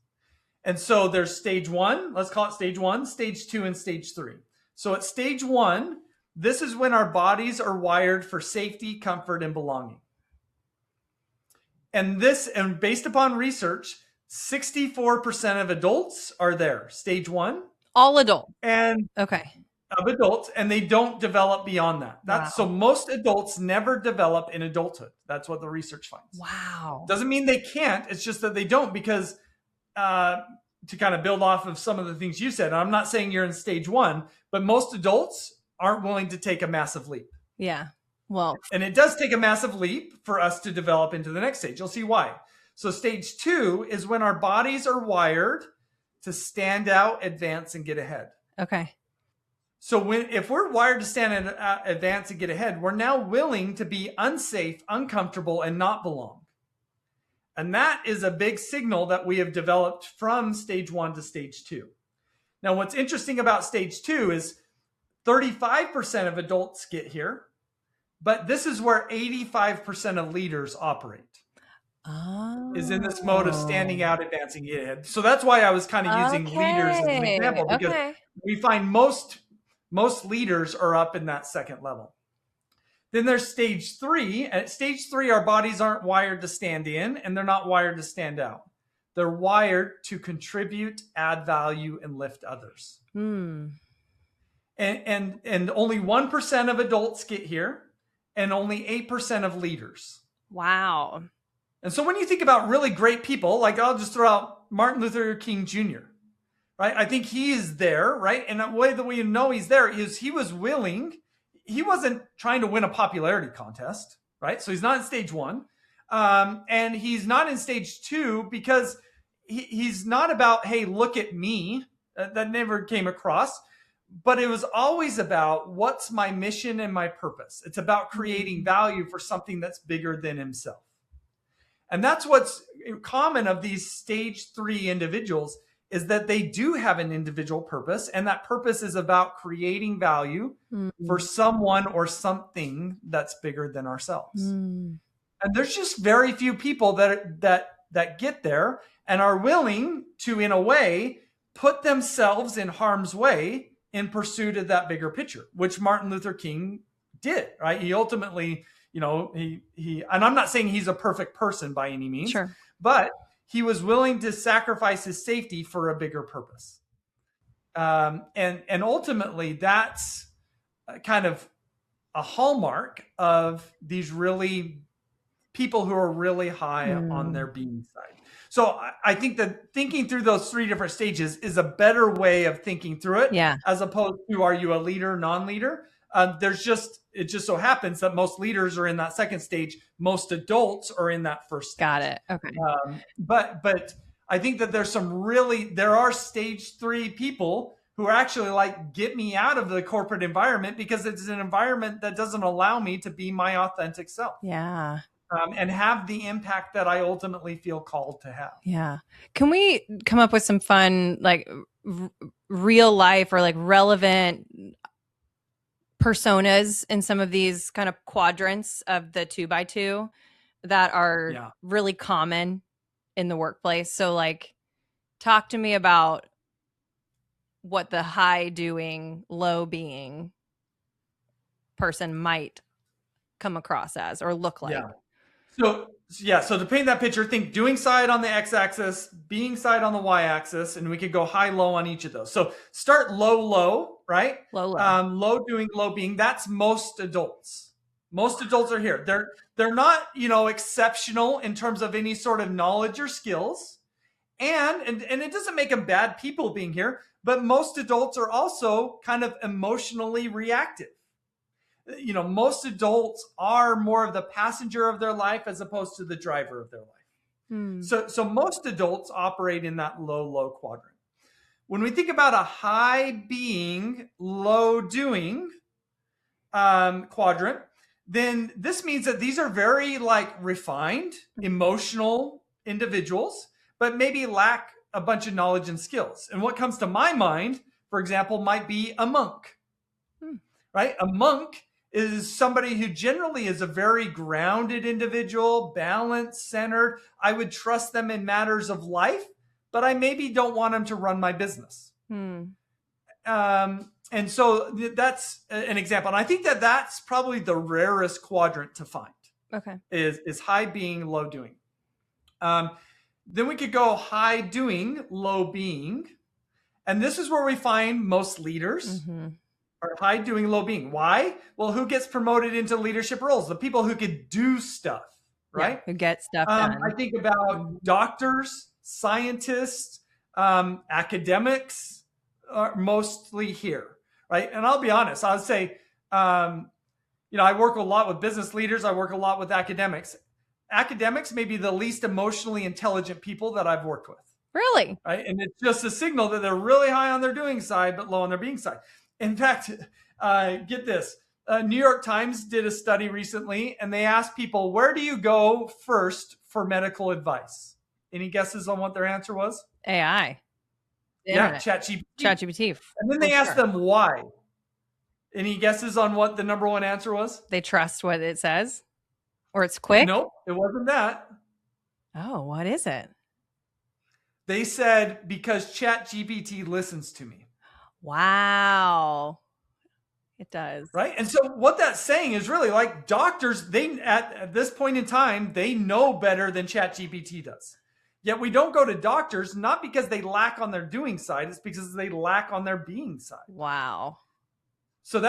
And so there's stage 1, let's call it stage 1, stage 2, and stage 3. So at stage 1, this is when our bodies are wired for safety, comfort, and belonging. And based upon research, 64% of adults are there, stage 1. All adult. And okay. Of adults, and they don't develop beyond that. So most adults never develop in adulthood. That's what the research finds. Wow. Doesn't mean they can't. It's just that they don't, because to kind of build off of some of the things you said, and I'm not saying you're in stage 1, but most adults aren't willing to take a massive leap. Yeah. Well, and it does take a massive leap for us to develop into the next stage. You'll see why. So stage 2 is when our bodies are wired to stand out, advance, and get ahead. Okay. So if we're wired to stand and advance and get ahead, we're now willing to be unsafe, uncomfortable, and not belong. And that is a big signal that we have developed from stage 1 to stage 2. Now, what's interesting about stage 2 is 35% of adults get here, but this is where 85% of leaders operate. Is in this mode of standing out, advancing, get ahead. So that's why I was kind of using leaders as an example, because we find most leaders are up in that second level. Then there's stage 3. At stage 3, our bodies aren't wired to stand in, and they're not wired to stand out. They're wired to contribute, add value, and lift others. And only 1% of adults get here, and only 8% of leaders. Wow. And so when you think about really great people, like I'll just throw out Martin Luther King Jr., right? I think he is there, right? And the way that we know he's there is he was willing. He wasn't trying to win a popularity contest, right? So he's not in stage 1. And he's not in stage 2 because he's not about, hey, look at me. That never came across. But it was always about what's my mission and my purpose. It's about creating value for something that's bigger than himself. And that's what's common of these stage 3 individuals, is that they do have an individual purpose, and that purpose is about creating value for someone or something that's bigger than ourselves. And there's just very few people that get there and are willing to, in a way, put themselves in harm's way in pursuit of that bigger picture, which Martin Luther King did, right? He ultimately, he and I'm not saying he's a perfect person by any means, sure, but he was willing to sacrifice his safety for a bigger purpose. And ultimately, that's kind of a hallmark of these really people who are really high on their being side. So I think that thinking through those 3 different stages is a better way of thinking through it, as opposed to, are you a leader, non-leader? It just so happens that most leaders are in that second stage. Most adults are in that first stage. Got it. Okay. But I think that there are stage 3 people who are actually like, get me out of the corporate environment, because it's an environment that doesn't allow me to be my authentic self. Yeah. and have the impact that I ultimately feel called to have. Yeah. Can we come up with some fun, like real life or like relevant personas in some of these kind of quadrants of the 2x2 that are Yeah. really common in the workplace? So, like, talk to me about what the high doing, low being person might come across as or look like. Yeah. So to paint that picture, think doing side on the x-axis, being side on the y-axis, and we could go high, low on each of those. So start low, low, right? Low, low. Low doing, low being. That's most adults. Most adults are here. They're not, exceptional in terms of any sort of knowledge or skills, and it doesn't make them bad people being here. But most adults are also kind of emotionally reactive. Most adults are more of the passenger of their life as opposed to the driver of their life. So most adults operate in that low quadrant. When we think about a high being, low doing quadrant, then this means that these are very refined, emotional individuals, but maybe lack a bunch of knowledge and skills. And what comes to my mind, for example, might be a monk, right? A monk is somebody who generally is a very grounded individual, balanced, centered. I would trust them in matters of life, but I maybe don't want them to run my business. And so that's an example. And I think that that's probably the rarest quadrant to find. Okay. Is high being, low doing. Then we could go high doing, low being. And this is where we find most leaders. Are high doing, low being. Why? Well, who gets promoted into leadership roles? The people who could do stuff, right? Yeah, who get stuff done. I think about doctors, scientists, academics are mostly here, right? And I'll be honest, I would say, I work a lot with business leaders. I work a lot with academics. Academics may be the least emotionally intelligent people that I've worked with. Really? Right? And it's just a signal that they're really high on their doing side, but low on their being side. In fact, get this. New York Times did a study recently, and they asked people, where do you go first for medical advice? Any guesses on what their answer was? AI. Yeah, ChatGPT. ChatGPT. And then they asked them why. Any guesses on what the number one answer was? They trust what it says? Or it's quick? Nope, it wasn't that. Oh, what is it? They said, because ChatGPT listens to me. Wow. It does. Right? And so what that's saying is really like doctors, they at this point in time, they know better than ChatGPT does. Yet we don't go to doctors, not because they lack on their doing side, it's because they lack on their being side. Wow. So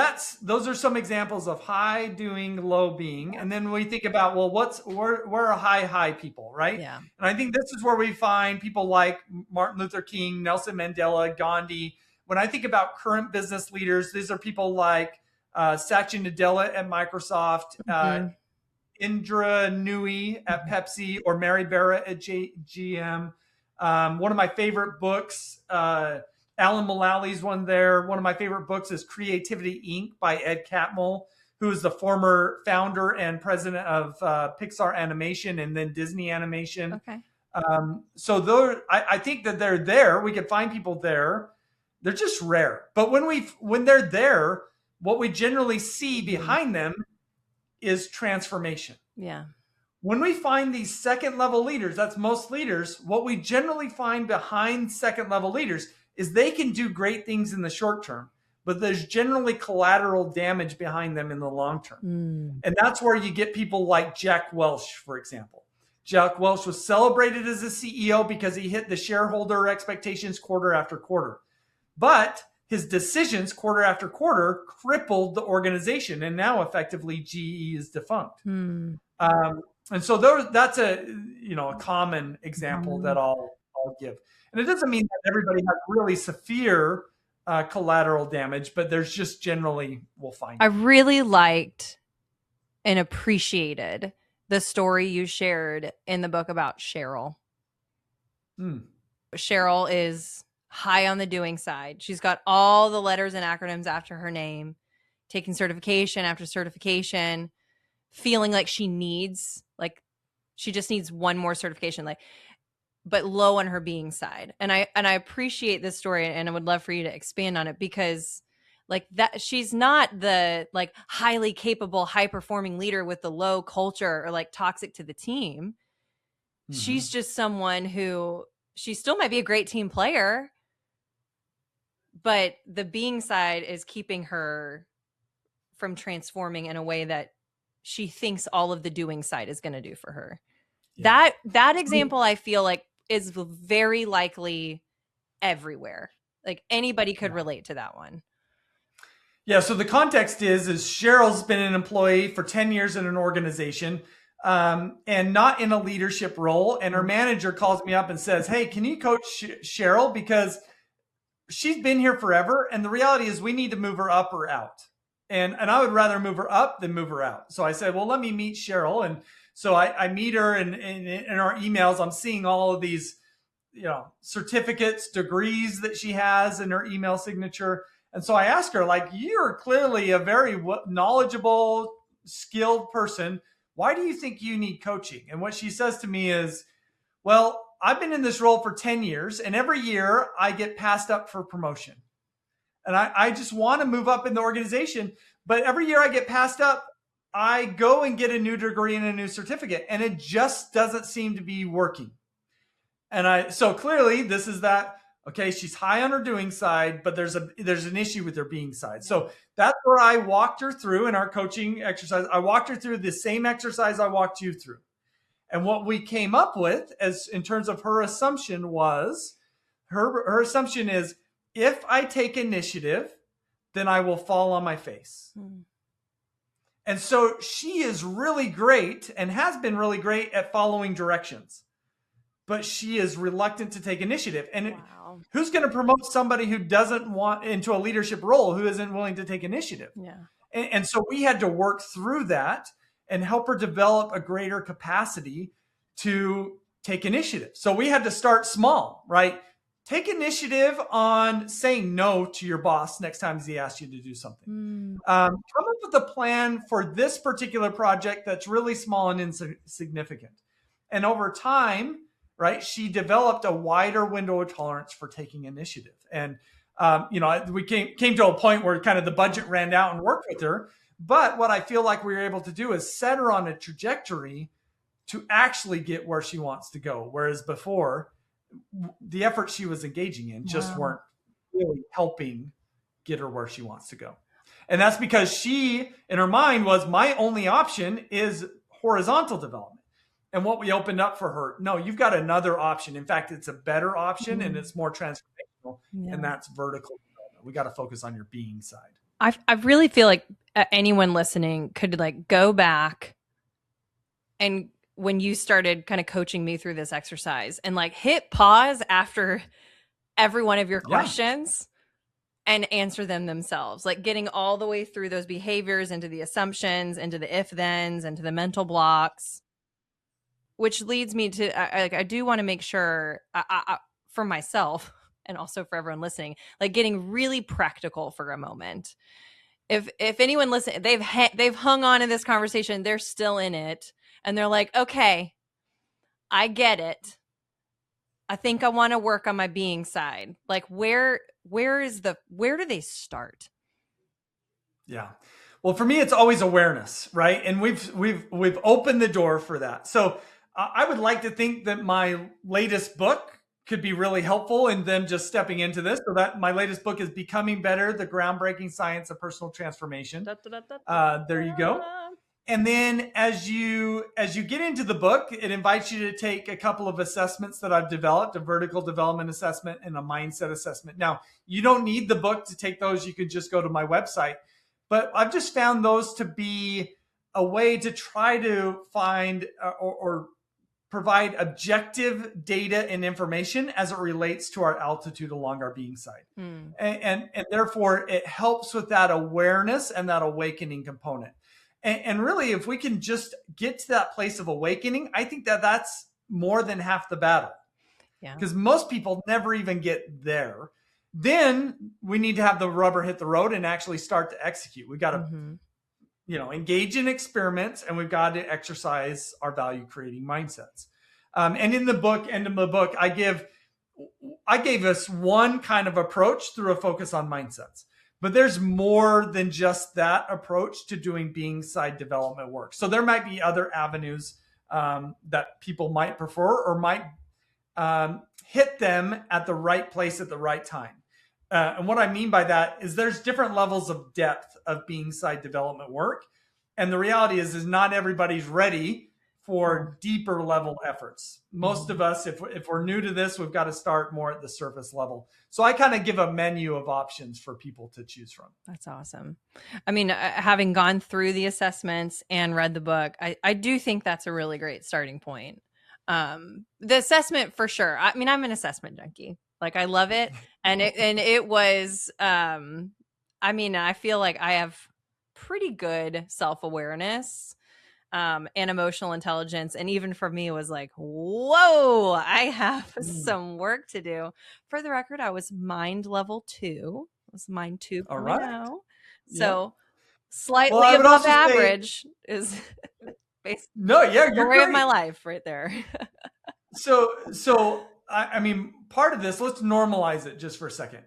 those are some examples of high doing, low being. And then we think about, well, where are high people, right? Yeah. And I think this is where we find people like Martin Luther King, Nelson Mandela, Gandhi. When I think about current business leaders, these are people like Satya Nadella at Microsoft, Indra Nooyi at Pepsi, or Mary Barra at GM. One of my favorite books, Alan Mullally's one there. One of my favorite books is Creativity Inc. by Ed Catmull, who is the former founder and president of Pixar Animation and then Disney Animation. Okay. So I think that they're there. We can find people there. They're just rare. But when they're there, what we generally see behind them is transformation. Yeah. When we find these second level leaders, that's most leaders, what we generally find behind second level leaders is they can do great things in the short term, but there's generally collateral damage behind them in the long term. And that's where you get people like Jack Welch, for example. Jack Welch was celebrated as a CEO because he hit the shareholder expectations quarter after quarter. But his decisions quarter after quarter crippled the organization, and now effectively GE is defunct. And so that's a common example that I'll give. And it doesn't mean that everybody has really severe collateral damage, but there's just generally we'll find. I really liked and appreciated the story you shared in the book about Cheryl. Cheryl is high on the doing side. She's got all the letters and acronyms after her name, taking certification after certification, feeling like she needs like She just needs one more certification, like, but low on her being side. And I appreciate this story, and I would love for you to expand on it, because like that, she's not the like highly capable, high performing leader with the low culture or like toxic to the team. She's just someone who, she still might be a great team player, but the being side is keeping her from transforming in a way that she thinks all of the doing side is going to do for her. Yeah. That example, I feel like, is very likely everywhere. Like anybody could relate to that one. Yeah. So the context is Cheryl's been an employee for 10 years in an organization, and not in a leadership role. And her manager calls me up and says, "Hey, can you coach Cheryl? Because she's been here forever. And the reality is we need to move her up or out. And I would rather move her up than move her out." So I said, "Well, let me meet Cheryl." And so I meet her, and in our emails, I'm seeing all of these, certificates, degrees that she has in her email signature. And so I asked her, like, "You're clearly a very knowledgeable, skilled person. Why do you think you need coaching?" And what she says to me is, "Well, I've been in this role for 10 years, and every year I get passed up for promotion. And I just want to move up in the organization. But every year I get passed up, I go and get a new degree and a new certificate, and it just doesn't seem to be working." And so clearly this is that, okay, she's high on her doing side, but there's an issue with her being side. So that's where I walked her through in our coaching exercise. I walked her through the same exercise I walked you through. And what we came up with, as in terms of her assumption, was her assumption is, if I take initiative, then I will fall on my face. And so she is really great and has been really great at following directions, but she is reluctant to take initiative. And who's going to promote somebody who doesn't want into a leadership role, who isn't willing to take initiative? Yeah. And so we had to work through that and help her develop a greater capacity to take initiative. So we had to start small, right? Take initiative on saying no to your boss next time he asks you to do something. Come up with a plan for this particular project that's really small and insignificant. And over time, right, she developed a wider window of tolerance for taking initiative. And, we came to a point where kind of the budget ran out and worked with her. But what I feel like we were able to do is set her on a trajectory to actually get where she wants to go. Whereas before, the effort she was engaging in just weren't really helping get her where she wants to go. And that's because she, in her mind, was, my only option is horizontal development. And what we opened up for her, no, you've got another option. In fact, it's a better option and it's more transformational. And that's vertical development. We got to focus on your being side. I really feel like anyone listening could like go back and when you started kind of coaching me through this exercise and like hit pause after every one of your questions and answer them themselves, like getting all the way through those behaviors into the assumptions, into the if-thens, into the mental blocks, which leads me to, I do want to make sure for myself and also for everyone listening, like getting really practical for a moment. If anyone listen, they've hung on in this conversation, they're still in it. And they're like, okay, I get it. I think I want to work on my being side. Like where do they start? Yeah. Well, for me, it's always awareness, right? And we've opened the door for that. So I would like to think that my latest book could be really helpful in them just stepping into this. So that my latest book is Becoming Better, The Groundbreaking Science of Personal Transformation. There you go. And then as you get into the book, it invites you to take a couple of assessments that I've developed, a vertical development assessment and a mindset assessment. Now, you don't need the book to take those. You can just go to my website. But I've just found those to be a way to try to find or provide objective data and information as it relates to our altitude along our being side. And therefore, it helps with that awareness and that awakening component. And really, if we can just get to that place of awakening, I think that that's more than half the battle. Yeah. Because most people never even get there. Then we need to have the rubber hit the road and actually start to execute. We got to engage in experiments, and we've got to exercise our value creating mindsets. And in the book, end of the book, I gave us one kind of approach through a focus on mindsets. But there's more than just that approach to doing being side development work. So there might be other avenues that people might prefer or might hit them at the right place at the right time. And what I mean by that is there's different levels of depth of being side development work. And the reality is not everybody's ready for deeper level efforts. Most of us, if we're new to this, we've got to start more at the surface level. So I kind of give a menu of options for people to choose from. That's awesome. I mean, having gone through the assessments and read the book, I do think that's a really great starting point. The assessment for sure. I mean, I'm an assessment junkie. Like, I love it. And it was, I mean, I feel like I have pretty good self-awareness and emotional intelligence. And even for me, it was like, whoa, I have some work to do. For the record, I was mind level 2. It was mind 2.0. All right. So slightly above average is basically the story of my life right there. So I mean, part of this, let's normalize it just for a second.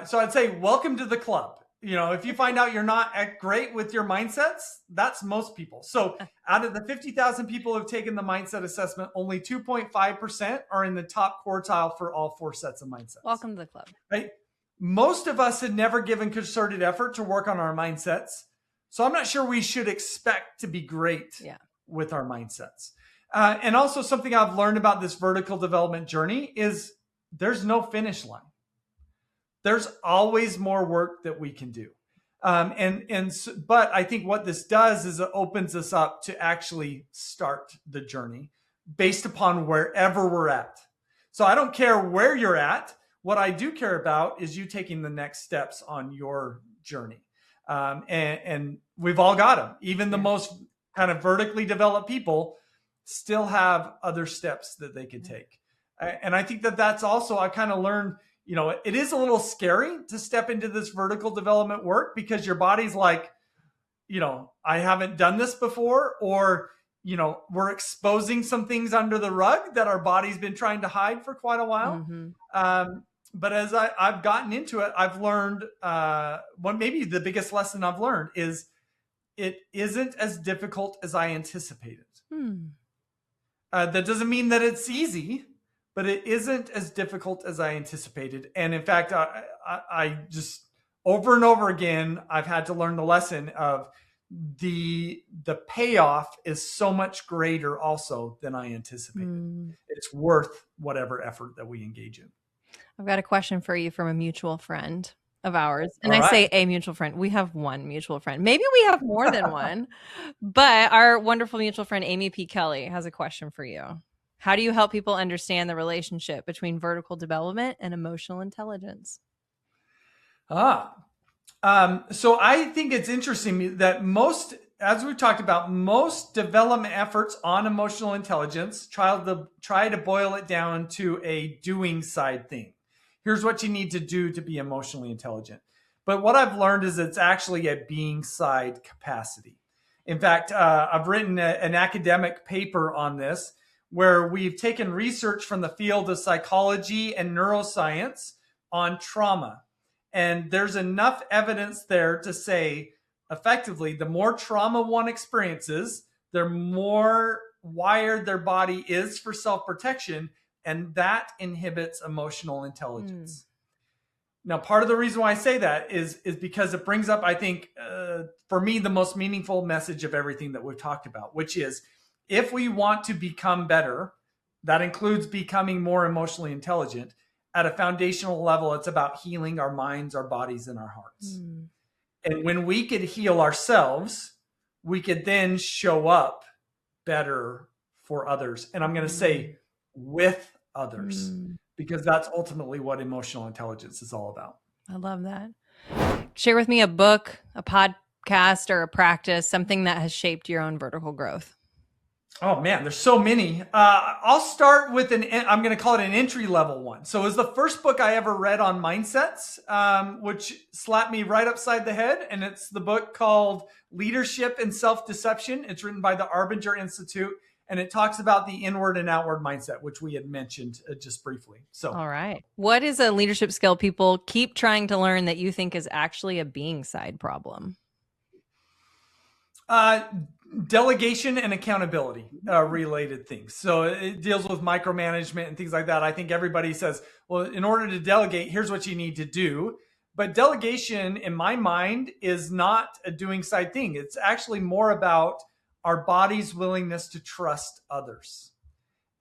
So I'd say, welcome to the club. If you find out you're not great with your mindsets, that's most people. So out of the 50,000 people who've taken the mindset assessment, only 2.5% are in the top quartile for all 4 sets of mindsets. Welcome to the club. Right? Most of us had never given concerted effort to work on our mindsets. So I'm not sure we should expect to be great with our mindsets. And also something I've learned about this vertical development journey is there's no finish line. There's always more work that we can do. But I think what this does is it opens us up to actually start the journey based upon wherever we're at. So I don't care where you're at. What I do care about is you taking the next steps on your journey. And we've all got them. Even the most kind of vertically developed people still have other steps that they can take. And I think that's also, I kind of learned, it is a little scary to step into this vertical development work because your body's like, I haven't done this before, or, we're exposing some things under the rug that our body's been trying to hide for quite a while. But as I've gotten into it, I've learned, maybe the biggest lesson I've learned is it isn't as difficult as I anticipated. That doesn't mean that it's easy, but it isn't as difficult as I anticipated. And in fact, I just over and over again, I've had to learn the lesson of the payoff is so much greater also than I anticipated. It's worth whatever effort that we engage in. I've got a question for you from a mutual friend of ours. And I say a mutual friend. We have one mutual friend. Maybe we have more than one. But our wonderful mutual friend, Amy P. Kelly, has a question for you. How do you help people understand the relationship between vertical development and emotional intelligence? So I think it's interesting that as we've talked about, most development efforts on emotional intelligence try to boil it down to a doing side thing. Here's what you need to do to be emotionally intelligent. But what I've learned is it's actually a being side capacity. In fact, I've written an academic paper on this where we've taken research from the field of psychology and neuroscience on trauma. And there's enough evidence there to say, effectively, the more trauma one experiences, the more wired their body is for self-protection, and that inhibits emotional intelligence. Now, part of the reason why I say that is because it brings up, I think, for me, the most meaningful message of everything that we've talked about, which is if we want to become better, that includes becoming more emotionally intelligent. At a foundational level, it's about healing our minds, our bodies, and our hearts. And when we could heal ourselves, we could then show up better for others. And I'm going to say with others, because that's ultimately what emotional intelligence is all about. I love that. Share with me a book, a podcast, or a practice, something that has shaped your own vertical growth. Oh man, there's so many. I'll start with I'm going to call it an entry level one. So it was the first book I ever read on mindsets, which slapped me right upside the head. And it's the book called Leadership and Self-Deception. It's written by the Arbinger Institute. And it talks about the inward and outward mindset, which we had mentioned just briefly. So, All right. What is a leadership skill people keep trying to learn that you think is actually a being side problem? delegation and accountability related things. So it deals with micromanagement and things like that. I think everybody says, well, in order to delegate, here's what you need to do. But delegation, in my mind, is not a doing side thing. It's actually more about our body's willingness to trust others.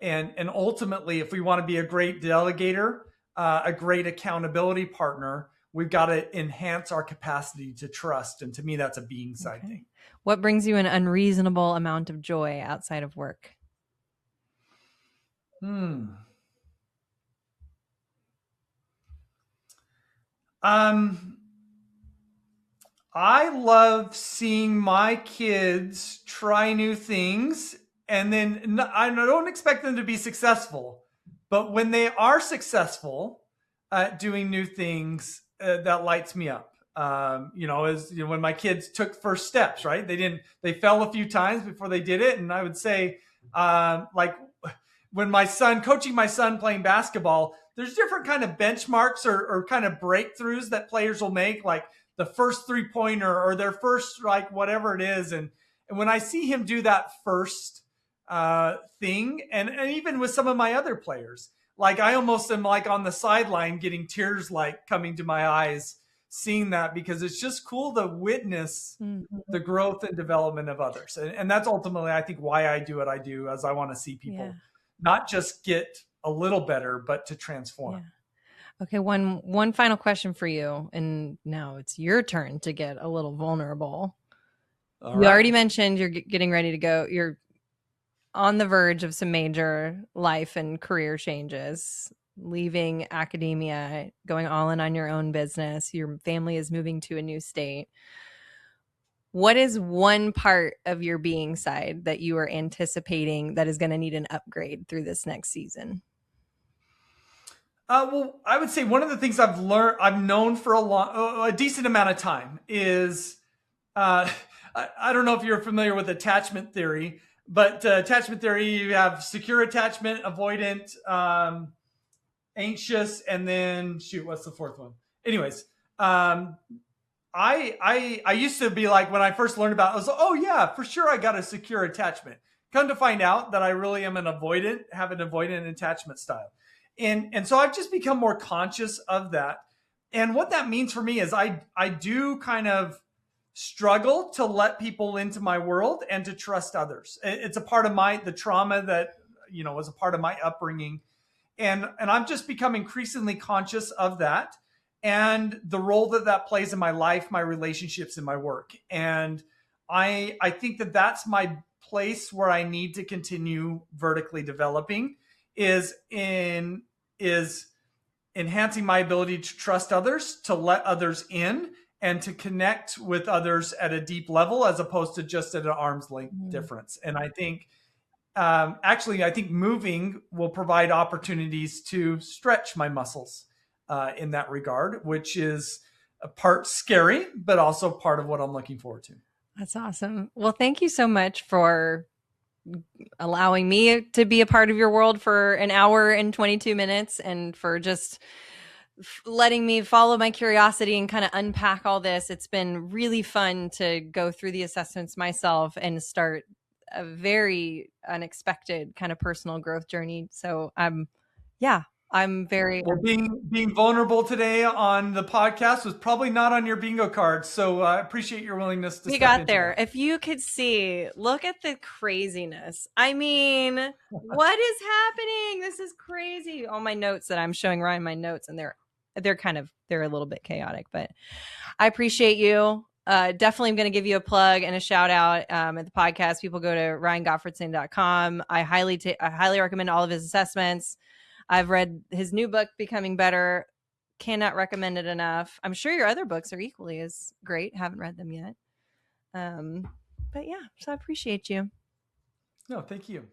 And ultimately, if we want to be a great delegator, a great accountability partner, we've got to enhance our capacity to trust. And to me, that's a being side thing. What brings you an unreasonable amount of joy outside of work? I love seeing my kids try new things, and then I don't expect them to be successful, but when they are successful at doing new things, that lights me up. When my kids took first steps, right? They fell a few times before they did it. And I would say, like when coaching my son playing basketball, there's different kind of benchmarks or kind of breakthroughs that players will make, like the first 3-pointer or their first, like whatever it is. And when I see him do that first thing, and even with some of my other players, like I almost am like on the sideline getting tears like coming to my eyes, seeing that, because it's just cool to witness the growth and development of others. And that's ultimately, I think, why I do what I do, as I want to see people not just get a little better, but to transform. Yeah. Okay, one final question for you, and now it's your turn to get a little vulnerable. You already mentioned you're getting ready to go. You're on the verge of some major life and career changes, leaving academia, going all in on your own business. Your family is moving to a new state. What is one part of your being side that you are anticipating that is going to need an upgrade through this next season? Well, I would say one of the things I've known for a decent amount of time is, I don't know if you're familiar with attachment theory, but attachment theory, you have secure attachment, avoidant, anxious, and then what's the fourth one? Anyways, I used to be like, when I first learned about it, I was like, oh yeah, for sure I got a secure attachment. Come to find out that I really am have an avoidant attachment style. And so I've just become more conscious of that. And what that means for me is I do kind of struggle to let people into my world and to trust others. It's a part of the trauma that, was a part of my upbringing. And I've just become increasingly conscious of that and the role that plays in my life, my relationships, and my work. And I think that that's my place where I need to continue vertically developing, is enhancing my ability to trust others, to let others in, and to connect with others at a deep level, as opposed to just at an arm's length difference. And I think, I think moving will provide opportunities to stretch my muscles in that regard, which is a part scary, but also part of what I'm looking forward to. That's awesome. Well, thank you so much for allowing me to be a part of your world for an hour and 22 minutes, and for just letting me follow my curiosity and kind of unpack all this. It's been really fun to go through the assessments myself and start a very unexpected kind of personal growth journey. So I'm very being vulnerable today on the podcast was probably not on your bingo card. So I appreciate your willingness to. We got there. If you could see, look at the craziness. I mean, what is happening? This is crazy. All my notes that I'm showing Ryan my notes, and they're a little bit chaotic, but I appreciate you. Definitely I'm going to give you a plug and a shout out at the podcast. People go to ryangottfredson.com. I highly recommend all of his assessments. I've read his new book, Becoming Better. Cannot recommend it enough. I'm sure your other books are equally as great. Haven't read them yet. But yeah, so I appreciate you. No, thank you.